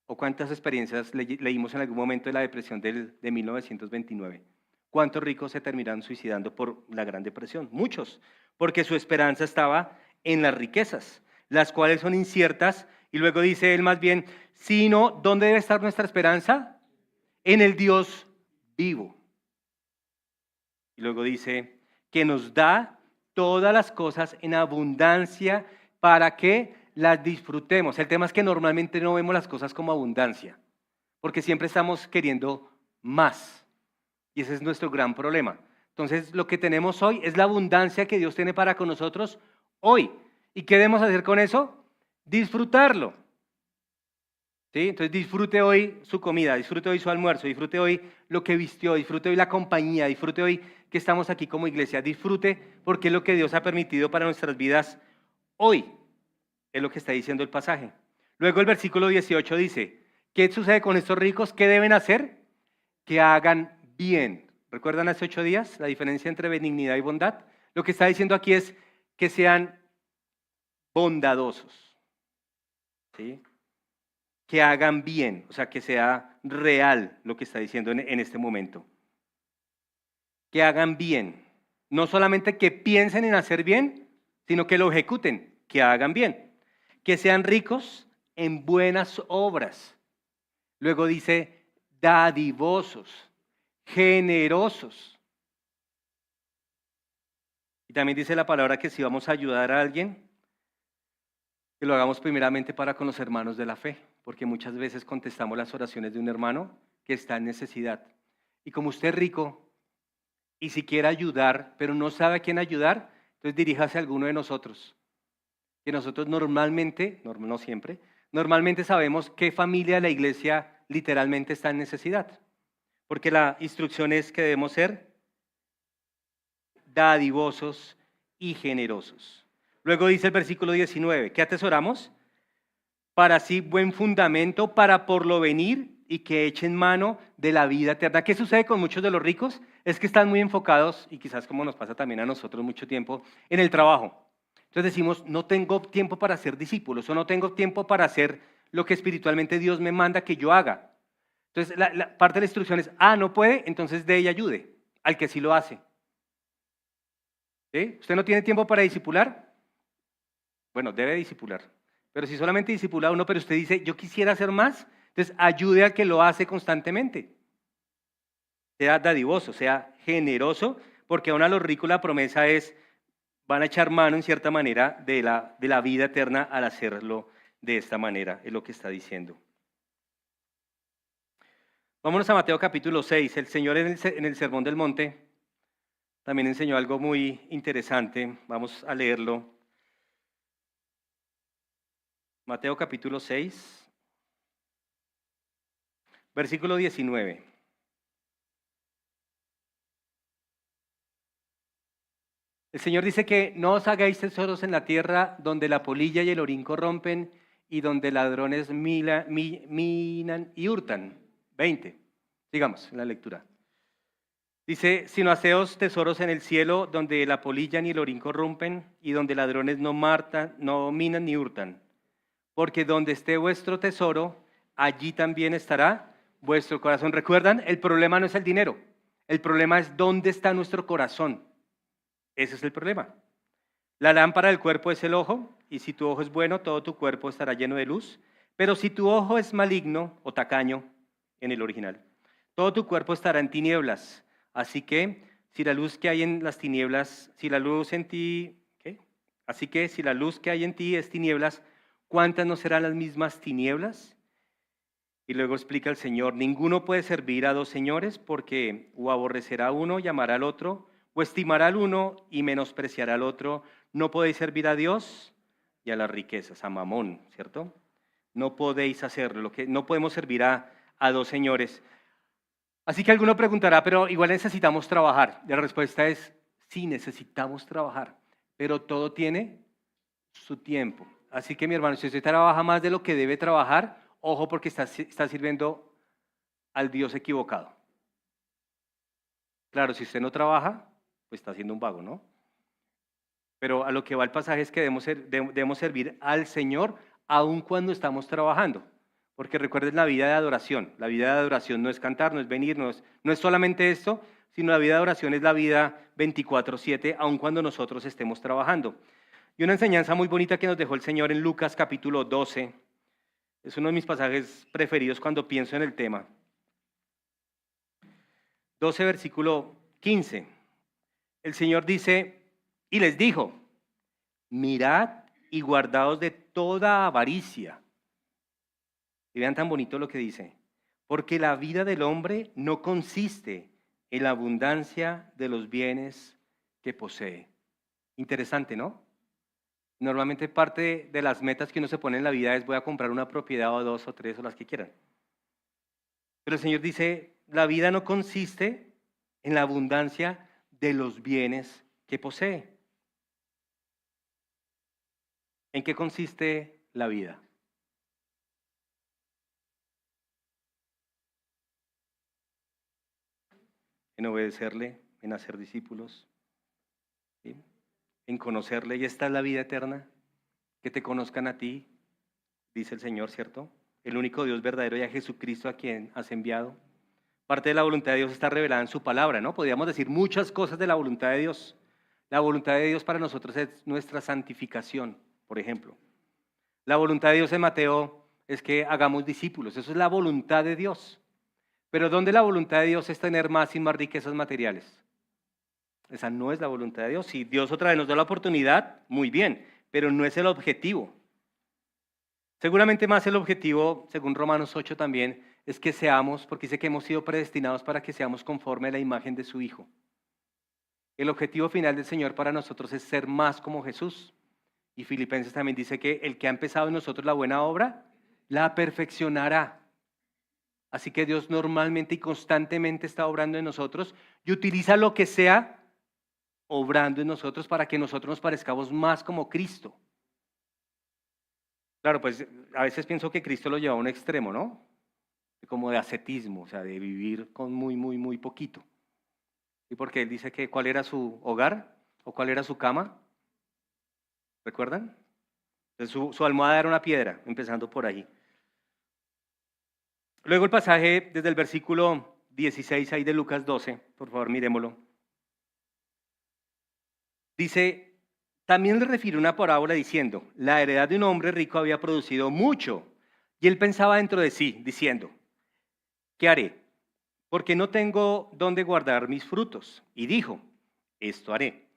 ¿O cuántas experiencias leímos en algún momento de la depresión de 1929? ¿Cuántos ricos se terminaron suicidando por la Gran Depresión? Muchos, porque su esperanza estaba en las riquezas, las cuales son inciertas. Y luego dice él más bien, sino, ¿dónde debe estar nuestra esperanza? En el Dios vivo. Y luego dice que nos da todas las cosas en abundancia para que las disfrutemos. El tema es que normalmente no vemos las cosas como abundancia, porque siempre estamos queriendo más. Y ese es nuestro gran problema. Entonces, lo que tenemos hoy es la abundancia que Dios tiene para con nosotros hoy. ¿Y qué debemos hacer con eso? Disfrutarlo. ¿Sí? Entonces, disfrute hoy su comida, disfrute hoy su almuerzo, disfrute hoy lo que vistió, disfrute hoy la compañía, disfrute hoy que estamos aquí como iglesia. Disfrute porque es lo que Dios ha permitido para nuestras vidas hoy. Es lo que está diciendo el pasaje. Luego el versículo 18 dice, ¿qué sucede con estos ricos? ¿Qué deben hacer? Que hagan bien. ¿Recuerdan hace 8 días la diferencia entre benignidad y bondad? Lo que está diciendo aquí es que sean bondadosos, ¿sí? Que hagan bien, o sea, que sea real lo que está diciendo en este momento. Que hagan bien, no solamente que piensen en hacer bien, sino que lo ejecuten, que hagan bien. Que sean ricos en buenas obras. Luego dice dadivosos, generosos. Y también dice la palabra que si vamos a ayudar a alguien, que lo hagamos primeramente para con los hermanos de la fe, porque muchas veces contestamos las oraciones de un hermano que está en necesidad. Y como usted es rico y si quiere ayudar, pero no sabe a quién ayudar, entonces diríjase a alguno de nosotros. Que nosotros normalmente, no siempre, normalmente sabemos qué familia de la iglesia literalmente está en necesidad. Porque la instrucción es que debemos ser dadivosos y generosos. Luego dice el versículo 19, ¿qué atesoramos? Para así buen fundamento, para por lo venir y que echen mano de la vida eterna. ¿Qué sucede con muchos de los ricos? Es que están muy enfocados, y quizás como nos pasa también a nosotros mucho tiempo, en el trabajo. Entonces decimos, no tengo tiempo para ser discípulos, o no tengo tiempo para hacer lo que espiritualmente Dios me manda que yo haga. Entonces la parte de la instrucción es, no puede, entonces dé y ayude al que sí lo hace. ¿Sí? ¿Usted no tiene tiempo para discipular? Bueno, debe discipular. Pero si solamente discipula uno, pero usted dice, yo quisiera hacer más, entonces ayude al que lo hace constantemente. Sea dadivoso, sea generoso, porque aún a los ricos la promesa es, van a echar mano en cierta manera de la vida eterna al hacerlo de esta manera, es lo que está diciendo. Vámonos a Mateo capítulo 6. El Señor en el Sermón del Monte también enseñó algo muy interesante. Vamos a leerlo. Mateo capítulo 6, versículo 19. El Señor dice que no os hagáis tesoros en la tierra donde la polilla y el orín corrompen y donde ladrones minan y hurtan. 20. Sigamos en la lectura. Dice, sino haceos tesoros en el cielo donde la polilla ni el orín corrompen y donde ladrones no minan ni hurtan. Porque donde esté vuestro tesoro, allí también estará vuestro corazón. ¿Recuerdan? El problema no es el dinero. El problema es dónde está nuestro corazón. Ese es el problema. La lámpara del cuerpo es el ojo, y si tu ojo es bueno, todo tu cuerpo estará lleno de luz. Pero si tu ojo es maligno o tacaño, en el original, todo tu cuerpo estará en tinieblas. Así que, si la luz que hay en las tinieblas, si la luz en ti, Así que si la luz que hay en ti es tinieblas, ¿cuántas no serán las mismas tinieblas? Y luego explica el Señor, ninguno puede servir a dos señores porque o aborrecerá a uno y amará al otro, o estimará al uno y menospreciará al otro. No podéis servir a Dios y a las riquezas, a Mamón, ¿cierto? No podéis hacerlo, no podemos servir a dos señores. Así que alguno preguntará, pero igual necesitamos trabajar. Y la respuesta es, sí, necesitamos trabajar, pero todo tiene su tiempo. Así que mi hermano, si usted trabaja más de lo que debe trabajar, ojo porque está sirviendo al Dios equivocado. Claro, si usted no trabaja, pues está siendo un vago, ¿no? Pero a lo que va el pasaje es que debemos servir al Señor aun cuando estamos trabajando. Porque recuerden la vida de adoración. La vida de adoración no es cantar, no es venir, no es solamente esto, sino la vida de adoración es la vida 24/7, aun cuando nosotros estemos trabajando. Y una enseñanza muy bonita que nos dejó el Señor en Lucas capítulo 12. Es uno de mis pasajes preferidos cuando pienso en el tema. 12, versículo 15. El Señor dice, y les dijo, mirad y guardaos de toda avaricia. Y vean tan bonito lo que dice, porque la vida del hombre no consiste en la abundancia de los bienes que posee. Interesante, ¿no? Normalmente parte de las metas que uno se pone en la vida es voy a comprar una propiedad o 2 o 3 o las que quieran. Pero el Señor dice, la vida no consiste en la abundancia de los bienes que posee. ¿En qué consiste la vida? En obedecerle, en hacer discípulos, ¿sí? En conocerle, y esta es la vida eterna, que te conozcan a ti, dice el Señor, ¿cierto? El único Dios verdadero y a Jesucristo a quien has enviado. Parte de la voluntad de Dios está revelada en su palabra, ¿no? Podríamos decir muchas cosas de la voluntad de Dios. La voluntad de Dios para nosotros es nuestra santificación, por ejemplo. La voluntad de Dios en Mateo es que hagamos discípulos, eso es la voluntad de Dios. Pero ¿dónde la voluntad de Dios es tener más y más riquezas materiales? Esa no es la voluntad de Dios. Si Dios otra vez nos da la oportunidad, muy bien, pero no es el objetivo. Seguramente más el objetivo, según Romanos 8 también, es que seamos, porque dice que hemos sido predestinados para que seamos conforme a la imagen de su Hijo. El objetivo final del Señor para nosotros es ser más como Jesús. Y Filipenses también dice que el que ha empezado en nosotros la buena obra, la perfeccionará. Así que Dios normalmente y constantemente está obrando en nosotros y utiliza lo que sea obrando en nosotros para que nosotros nos parezcamos más como Cristo. Claro, pues a veces pienso que Cristo lo lleva a un extremo, ¿no? Como de ascetismo, o sea, de vivir con muy poquito. ¿Y porque Él dice que cuál era su hogar o cuál era su cama? ¿Recuerdan? Entonces, su almohada era una piedra, empezando por ahí. Luego el pasaje desde el versículo 16 ahí de Lucas 12, por favor miremoslo. Dice, también le refirió una parábola diciendo, la heredad de un hombre rico había producido mucho, y él pensaba dentro de sí, diciendo, ¿qué haré? Porque no tengo dónde guardar mis frutos. Y dijo, esto haré,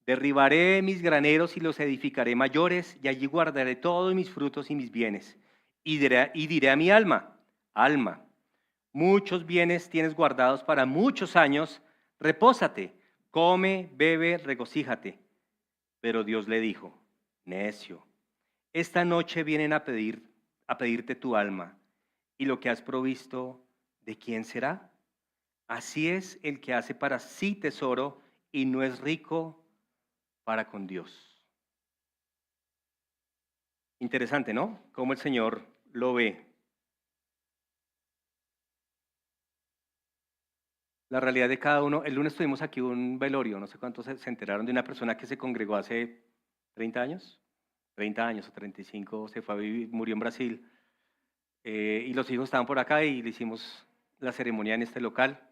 derribaré mis graneros y los edificaré mayores, y allí guardaré todos mis frutos y mis bienes. Y diré a mi alma, alma, muchos bienes tienes guardados para muchos años, repósate, come, bebe, regocíjate. Pero Dios le dijo, necio, esta noche vienen a pedirte tu alma, y lo que has provisto, ¿de quién será? Así es el que hace para sí tesoro y no es rico para con Dios. Interesante, ¿no? Cómo el Señor lo ve. La realidad de cada uno. El lunes tuvimos aquí un velorio, no sé cuántos se enteraron de una persona que se congregó hace 30 años. 30 años o 35, se fue a vivir, murió en Brasil. Y los hijos estaban por acá y le hicimos la ceremonia en este local.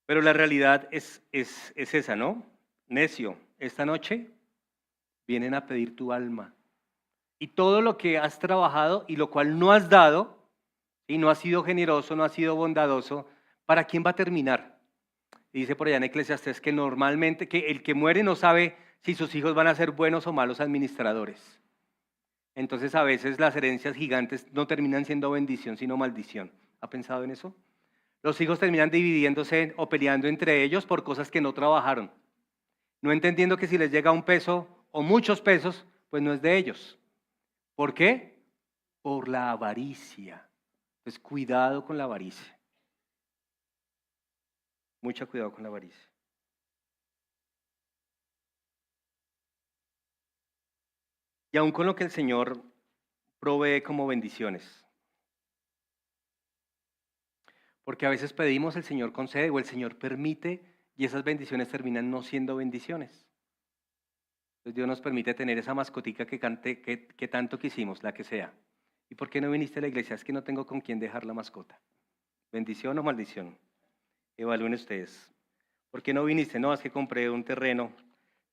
Pero la realidad es esa, ¿no? Necio, esta noche vienen a pedir tu alma. Y todo lo que has trabajado y lo cual no has dado, y no has sido generoso, no has sido bondadoso, ¿para quién va a terminar? Y dice por allá en Eclesiastés que normalmente que el que muere no sabe si sus hijos van a ser buenos o malos administradores. Entonces a veces las herencias gigantes no terminan siendo bendición, sino maldición. ¿Ha pensado en eso? Los hijos terminan dividiéndose o peleando entre ellos por cosas que no trabajaron. No entendiendo que si les llega un peso o muchos pesos, pues no es de ellos. ¿Por qué? Por la avaricia. Pues cuidado con la avaricia. Mucho cuidado con la avaricia. Y aún con lo que el Señor provee como bendiciones. Porque a veces pedimos, el Señor concede o el Señor permite y esas bendiciones terminan no siendo bendiciones. Entonces Dios nos permite tener esa mascotica que tanto quisimos, la que sea. ¿Y por qué no viniste a la iglesia? Es que no tengo con quién dejar la mascota. ¿Bendición o maldición? Evalúen ustedes. ¿Por qué no viniste? No, es que compré un terreno,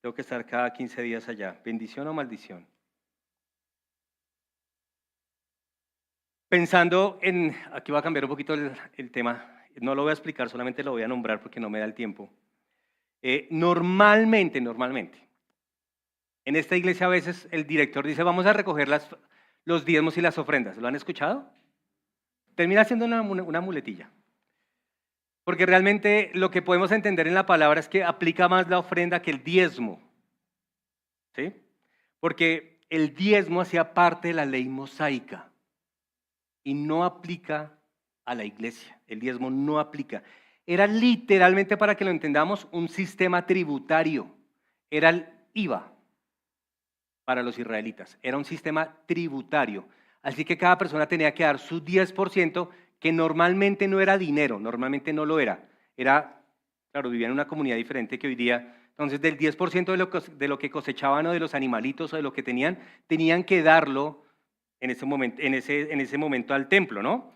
tengo que estar cada 15 días allá. ¿Bendición o maldición? Pensando en, aquí voy a cambiar un poquito el tema, no lo voy a explicar, solamente lo voy a nombrar porque no me da el tiempo. Normalmente, en esta iglesia a veces el director dice, vamos a recoger los diezmos y las ofrendas. ¿Lo han escuchado? Termina siendo una muletilla. Porque realmente lo que podemos entender en la palabra es que aplica más la ofrenda que el diezmo. ¿Sí? Porque el diezmo hacía parte de la ley mosaica. Y no aplica a la iglesia, el diezmo no aplica. Era literalmente, para que lo entendamos, un sistema tributario. Era el IVA para los israelitas, era un sistema tributario. Así que cada persona tenía que dar su 10%, que normalmente no era dinero, normalmente no lo era. Era, claro, vivían en una comunidad diferente que hoy día. Entonces, del 10% de lo que cosechaban o de los animalitos o de lo que tenían que darlo en ese momento al templo, ¿no?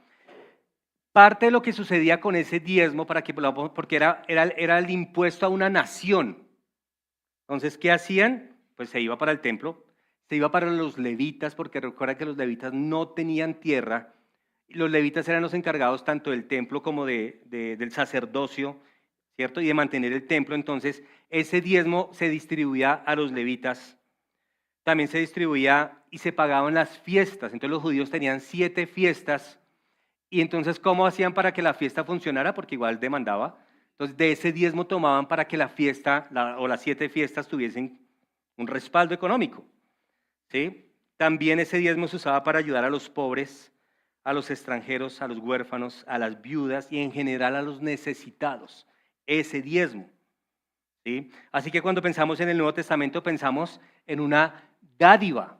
Parte de lo que sucedía con ese diezmo, porque era el impuesto a una nación. Entonces, ¿qué hacían? Pues se iba para el templo, se iba para los levitas, porque recuerda que los levitas no tenían tierra. Los levitas eran los encargados tanto del templo como del sacerdocio, ¿cierto? Y de mantener el templo. Entonces, ese diezmo se distribuía a los levitas. También se distribuía y se pagaban las fiestas. Entonces los judíos tenían 7 fiestas. Y entonces, ¿cómo hacían para que la fiesta funcionara? Porque igual demandaba. Entonces, de ese diezmo tomaban para que la fiesta o las 7 fiestas tuviesen un respaldo económico. ¿Sí? También ese diezmo se usaba para ayudar a los pobres, a los extranjeros, a los huérfanos, a las viudas y en general a los necesitados. Ese diezmo. ¿Sí? Así que cuando pensamos en el Nuevo Testamento, pensamos en una dádiva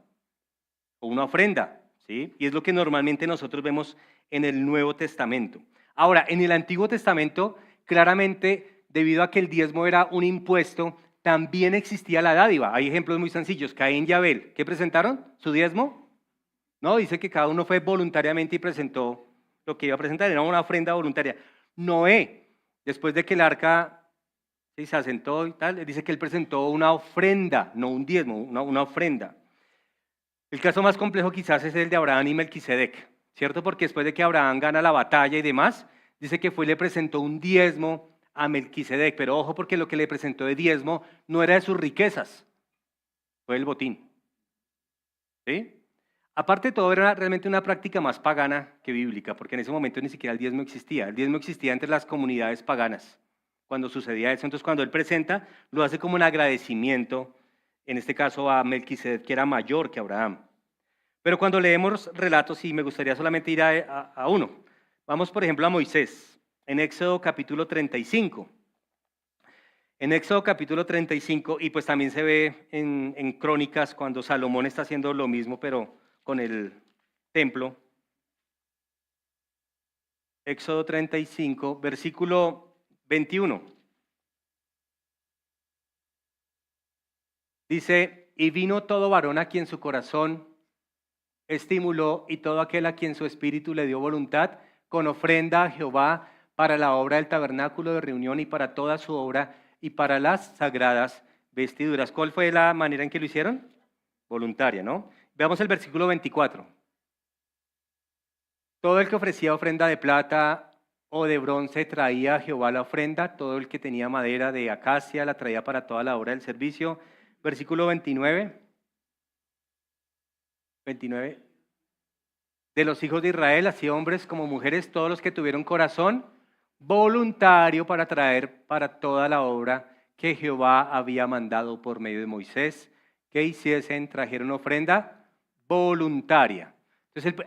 o una ofrenda, ¿sí? Y es lo que normalmente nosotros vemos en el Nuevo Testamento. Ahora, en el Antiguo Testamento, claramente, debido a que el diezmo era un impuesto, también existía la dádiva. Hay ejemplos muy sencillos. Caín y Abel, ¿qué presentaron? ¿Su diezmo? No, dice que cada uno fue voluntariamente y presentó lo que iba a presentar. Era una ofrenda voluntaria. Noé, después de que el arca se asentó y tal, dice que él presentó una ofrenda, no un diezmo, una ofrenda. El caso más complejo quizás es el de Abraham y Melquisedec, ¿cierto? Porque después de que Abraham gana la batalla y demás, dice que fue y le presentó un diezmo a Melquisedec, pero ojo, porque lo que le presentó de diezmo no era de sus riquezas, fue el botín. ¿Sí? Aparte de todo, era realmente una práctica más pagana que bíblica, porque en ese momento ni siquiera el diezmo existía. El diezmo existía entre las comunidades paganas cuando sucedía eso. Entonces, cuando él presenta, lo hace como un agradecimiento, en este caso a Melquisedec, que era mayor que Abraham. Pero cuando leemos relatos, y me gustaría solamente ir a uno. Vamos, por ejemplo, a Moisés, en Éxodo capítulo 35. En Éxodo capítulo 35, y pues también se ve en Crónicas, cuando Salomón está haciendo lo mismo, pero con el templo. Éxodo 35, versículo 21. Dice, y vino todo varón a quien su corazón estimuló y todo aquel a quien su espíritu le dio voluntad, con ofrenda a Jehová para la obra del tabernáculo de reunión y para toda su obra y para las sagradas vestiduras. ¿Cuál fue la manera en que lo hicieron? Voluntaria, ¿no? Veamos el versículo 24. Todo el que ofrecía ofrenda de plata o de bronce traía a Jehová la ofrenda, todo el que tenía madera de acacia la traía para toda la obra del servicio, versículo 29. 29. De los hijos de Israel, así hombres como mujeres, todos los que tuvieron corazón voluntario para traer para toda la obra que Jehová había mandado por medio de Moisés, que hiciesen, trajeron ofrenda voluntaria. Entonces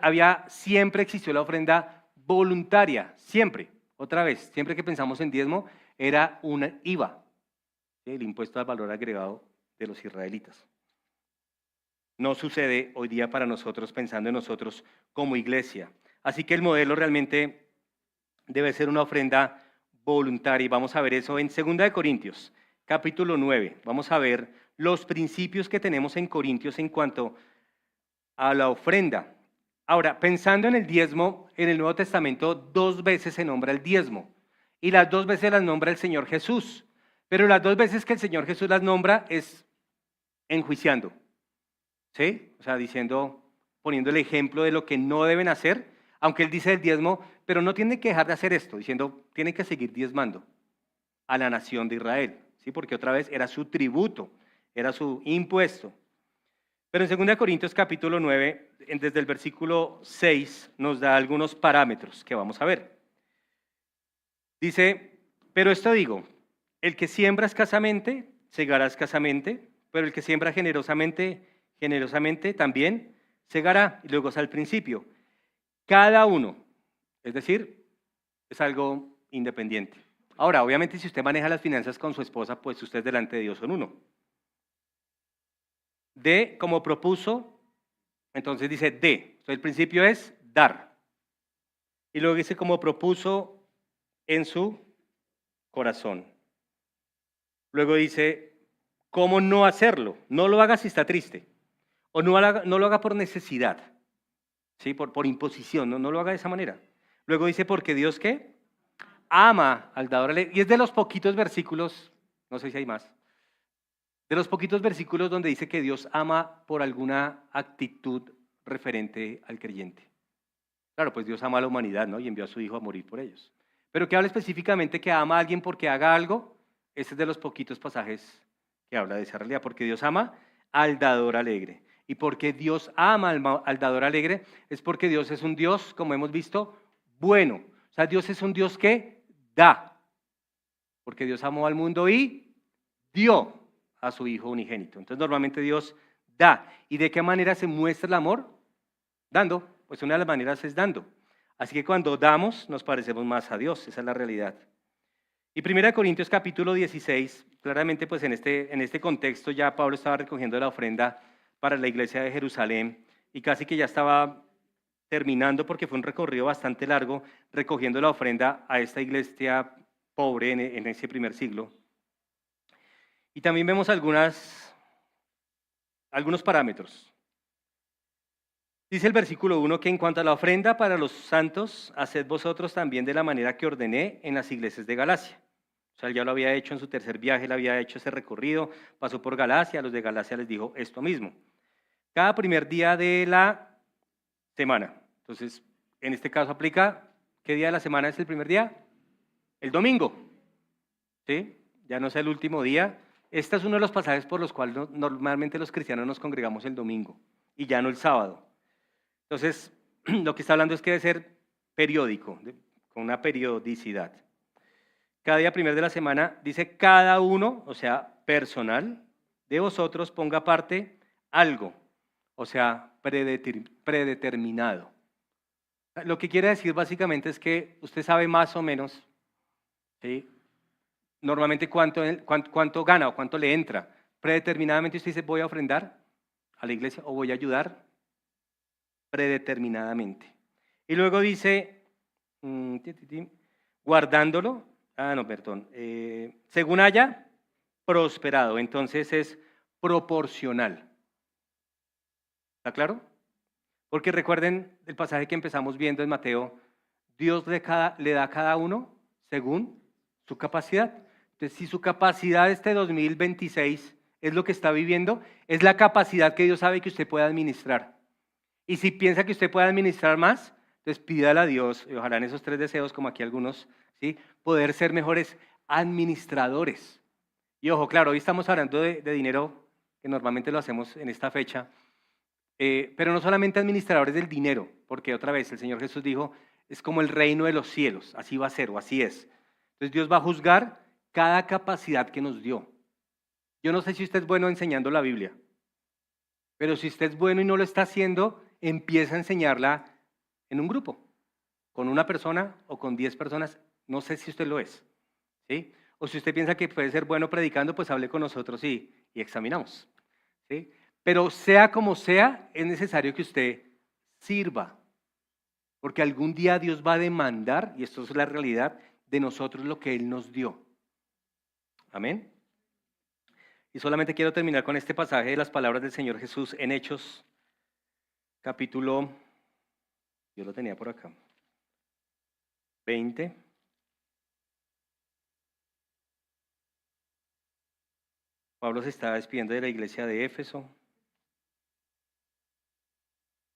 siempre existió la ofrenda voluntaria, siempre. Otra vez, siempre que pensamos en diezmo, era un IVA, ¿sí? El impuesto al valor agregado de los israelitas. No sucede hoy día para nosotros, pensando en nosotros como iglesia. Así que el modelo realmente debe ser una ofrenda voluntaria. Y vamos a ver eso en 2 Corintios, capítulo 9. Vamos a ver los principios que tenemos en Corintios en cuanto a la ofrenda. Ahora, pensando en el diezmo, en el Nuevo Testamento 2 veces se nombra el diezmo. Y las 2 veces las nombra el Señor Jesús. Pero las 2 veces que el Señor Jesús las nombra es enjuiciando. ¿Sí? O sea, poniendo el ejemplo de lo que no deben hacer, aunque él dice el diezmo, pero no tienen que dejar de hacer esto, diciendo, tienen que seguir diezmando a la nación de Israel, ¿sí? Porque otra vez era su tributo, era su impuesto. Pero en 2 Corintios capítulo 9, desde el versículo 6, nos da algunos parámetros que vamos a ver. Dice, pero esto digo, el que siembra escasamente, segará escasamente, pero el que siembra generosamente también segará. Y luego está el principio. Cada uno, es decir, es algo independiente. Ahora, obviamente, si usted maneja las finanzas con su esposa, pues ustedes delante de Dios son uno. De, como propuso, entonces dice de. Entonces el principio es dar. Y luego dice como propuso en su corazón. Luego dice, ¿cómo no hacerlo? No lo haga si está triste. O no lo haga por necesidad, ¿sí? Por imposición, no lo haga de esa manera. Luego dice, porque Dios, ¿qué? Ama al dador alegre. Y es de los poquitos versículos, no sé si hay más, de los poquitos versículos donde dice que Dios ama por alguna actitud referente al creyente. Claro, pues Dios ama a la humanidad, ¿no? Y envió a su Hijo a morir por ellos. Pero que habla específicamente que ama a alguien porque haga algo, este es de los poquitos pasajes que habla de esa realidad, porque Dios ama al dador alegre. Y porque Dios ama al dador alegre, es porque Dios es un Dios, como hemos visto, bueno. O sea, Dios es un Dios que da. Porque Dios amó al mundo y dio a su Hijo unigénito. Entonces, normalmente Dios da. ¿Y de qué manera se muestra el amor? Dando. Pues una de las maneras es dando. Así que cuando damos, nos parecemos más a Dios. Esa es la realidad. Y 1 Corintios capítulo 16, claramente pues en este contexto ya Pablo estaba recogiendo la ofrenda para la iglesia de Jerusalén y casi que ya estaba terminando porque fue un recorrido bastante largo recogiendo la ofrenda a esta iglesia pobre en ese primer siglo. Y también vemos algunos parámetros. Dice el versículo 1 que en cuanto a la ofrenda para los santos, haced vosotros también de la manera que ordené en las iglesias de Galacia. O sea, él ya lo había hecho en su tercer viaje, él había hecho ese recorrido, pasó por Galacia, a los de Galacia les dijo esto mismo. Cada primer día de la semana. Entonces, en este caso aplica, ¿qué día de la semana es el primer día? El domingo. ¿Sí? Ya no es el último día. Este es uno de los pasajes por los cuales normalmente los cristianos nos congregamos el domingo y ya no el sábado. Entonces, lo que está hablando es que debe ser periódico, con una periodicidad. Cada día primero de la semana dice cada uno, o sea, personal, de vosotros ponga aparte algo, o sea, predeterminado. Lo que quiere decir básicamente es que usted sabe más o menos, ¿sí? Normalmente cuánto gana o cuánto le entra. Predeterminadamente usted dice voy a ofrendar a la iglesia o voy a ayudar predeterminadamente. Y luego dice, guardándolo, según haya prosperado, entonces es proporcional. ¿Está claro? Porque recuerden el pasaje que empezamos viendo en Mateo, Dios le da a cada uno según su capacidad. Entonces, si su capacidad este 2026 es lo que está viviendo, es la capacidad que Dios sabe que usted puede administrar. Y si piensa que usted puede administrar más, entonces pídale a Dios, y ojalá en esos 3 deseos, como aquí algunos, ¿sí? Poder ser mejores administradores. Y ojo, claro, hoy estamos hablando de dinero que normalmente lo hacemos en esta fecha, pero no solamente administradores del dinero, porque otra vez el Señor Jesús dijo, es como el reino de los cielos, así va a ser o así es. Entonces Dios va a juzgar cada capacidad que nos dio. Yo no sé si usted es bueno enseñando la Biblia, pero si usted es bueno y no lo está haciendo, empieza a enseñarla en un grupo, con una persona o con 10 personas, no sé si usted lo es, ¿sí? O si usted piensa que puede ser bueno predicando, pues hable con nosotros y examinamos, ¿sí? Pero sea como sea, es necesario que usted sirva, porque algún día Dios va a demandar, y esto es la realidad, de nosotros lo que Él nos dio. Amén. Y solamente quiero terminar con este pasaje de las palabras del Señor Jesús en Hechos, capítulo, yo lo tenía por acá, 20. Pablo se está despidiendo de la iglesia de Éfeso.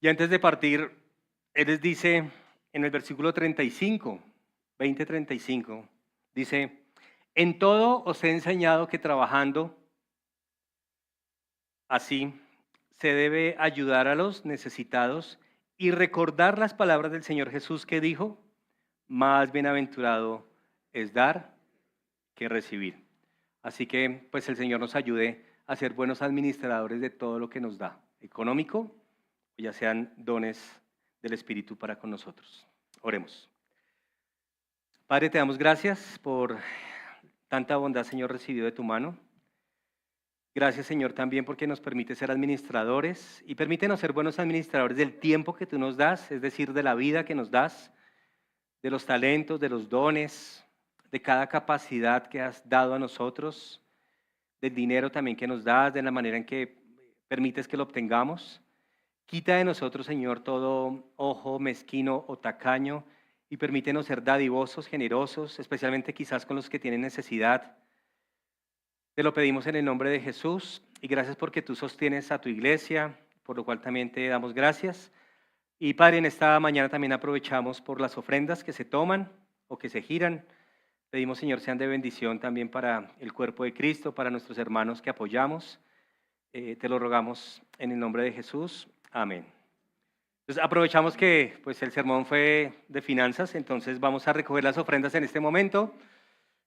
Y antes de partir, él les dice en el versículo 35, 20:35, dice, en todo os he enseñado que trabajando así se debe ayudar a los necesitados y recordar las palabras del Señor Jesús que dijo, más bienaventurado es dar que recibir. Así que pues el Señor nos ayude a ser buenos administradores de todo lo que nos da, económico, ya sean dones del Espíritu para con nosotros. Oremos. Padre, te damos gracias por tanta bondad, Señor, recibido de tu mano. Gracias, Señor, también porque nos permite ser administradores y permítenos ser buenos administradores del tiempo que tú nos das, es decir, de la vida que nos das, de los talentos, de los dones, de cada capacidad que has dado a nosotros, del dinero también que nos das, de la manera en que permites que lo obtengamos. Quita de nosotros, Señor, todo ojo mezquino o tacaño y permítenos ser dadivosos, generosos, especialmente quizás con los que tienen necesidad. Te lo pedimos en el nombre de Jesús y gracias porque tú sostienes a tu iglesia, por lo cual también te damos gracias. Y Padre, en esta mañana también aprovechamos por las ofrendas que se toman o que se giran. Pedimos, Señor, sean de bendición también para el cuerpo de Cristo, para nuestros hermanos que apoyamos. Te lo rogamos en el nombre de Jesús. Amén. Entonces aprovechamos que pues, el sermón fue de finanzas, entonces vamos a recoger las ofrendas en este momento.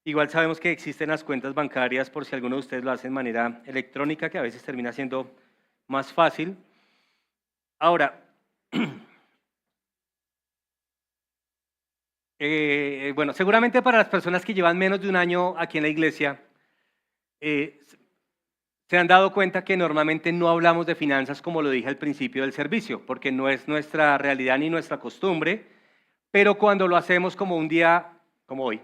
Igual sabemos que existen las cuentas bancarias por si alguno de ustedes lo hace de manera electrónica, que a veces termina siendo más fácil. Ahora, bueno, seguramente para las personas que llevan menos de un año aquí en la iglesia, se han dado cuenta que normalmente no hablamos de finanzas como lo dije al principio del servicio, porque no es nuestra realidad ni nuestra costumbre, pero cuando lo hacemos como un día como hoy,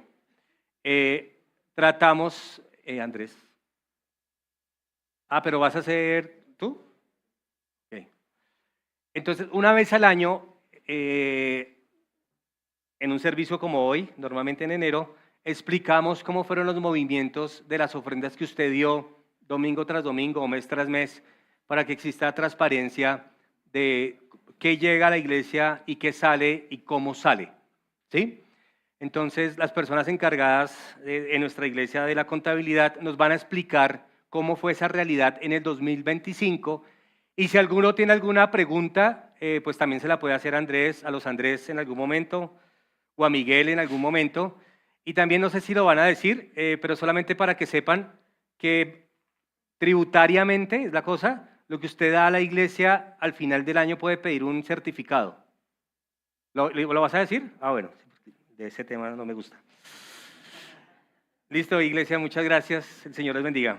tratamos, Andrés. Pero vas a ser tú. Okay. Entonces, una vez al año, en un servicio como hoy, normalmente en enero, explicamos cómo fueron los movimientos de las ofrendas que usted dio domingo tras domingo o mes tras mes, para que exista transparencia de qué llega a la iglesia y qué sale y cómo sale, ¿sí? Entonces, las personas encargadas en nuestra iglesia de la contabilidad nos van a explicar cómo fue esa realidad en el 2025 y si alguno tiene alguna pregunta, pues también se la puede hacer a Andrés, a los Andrés en algún momento o a Miguel en algún momento. Y también no sé si lo van a decir, pero solamente para que sepan que tributariamente es la cosa, lo que usted da a la iglesia al final del año puede pedir un certificado. ¿Lo vas a decir? Bueno, de ese tema no me gusta. Listo, iglesia, muchas gracias. El Señor les bendiga.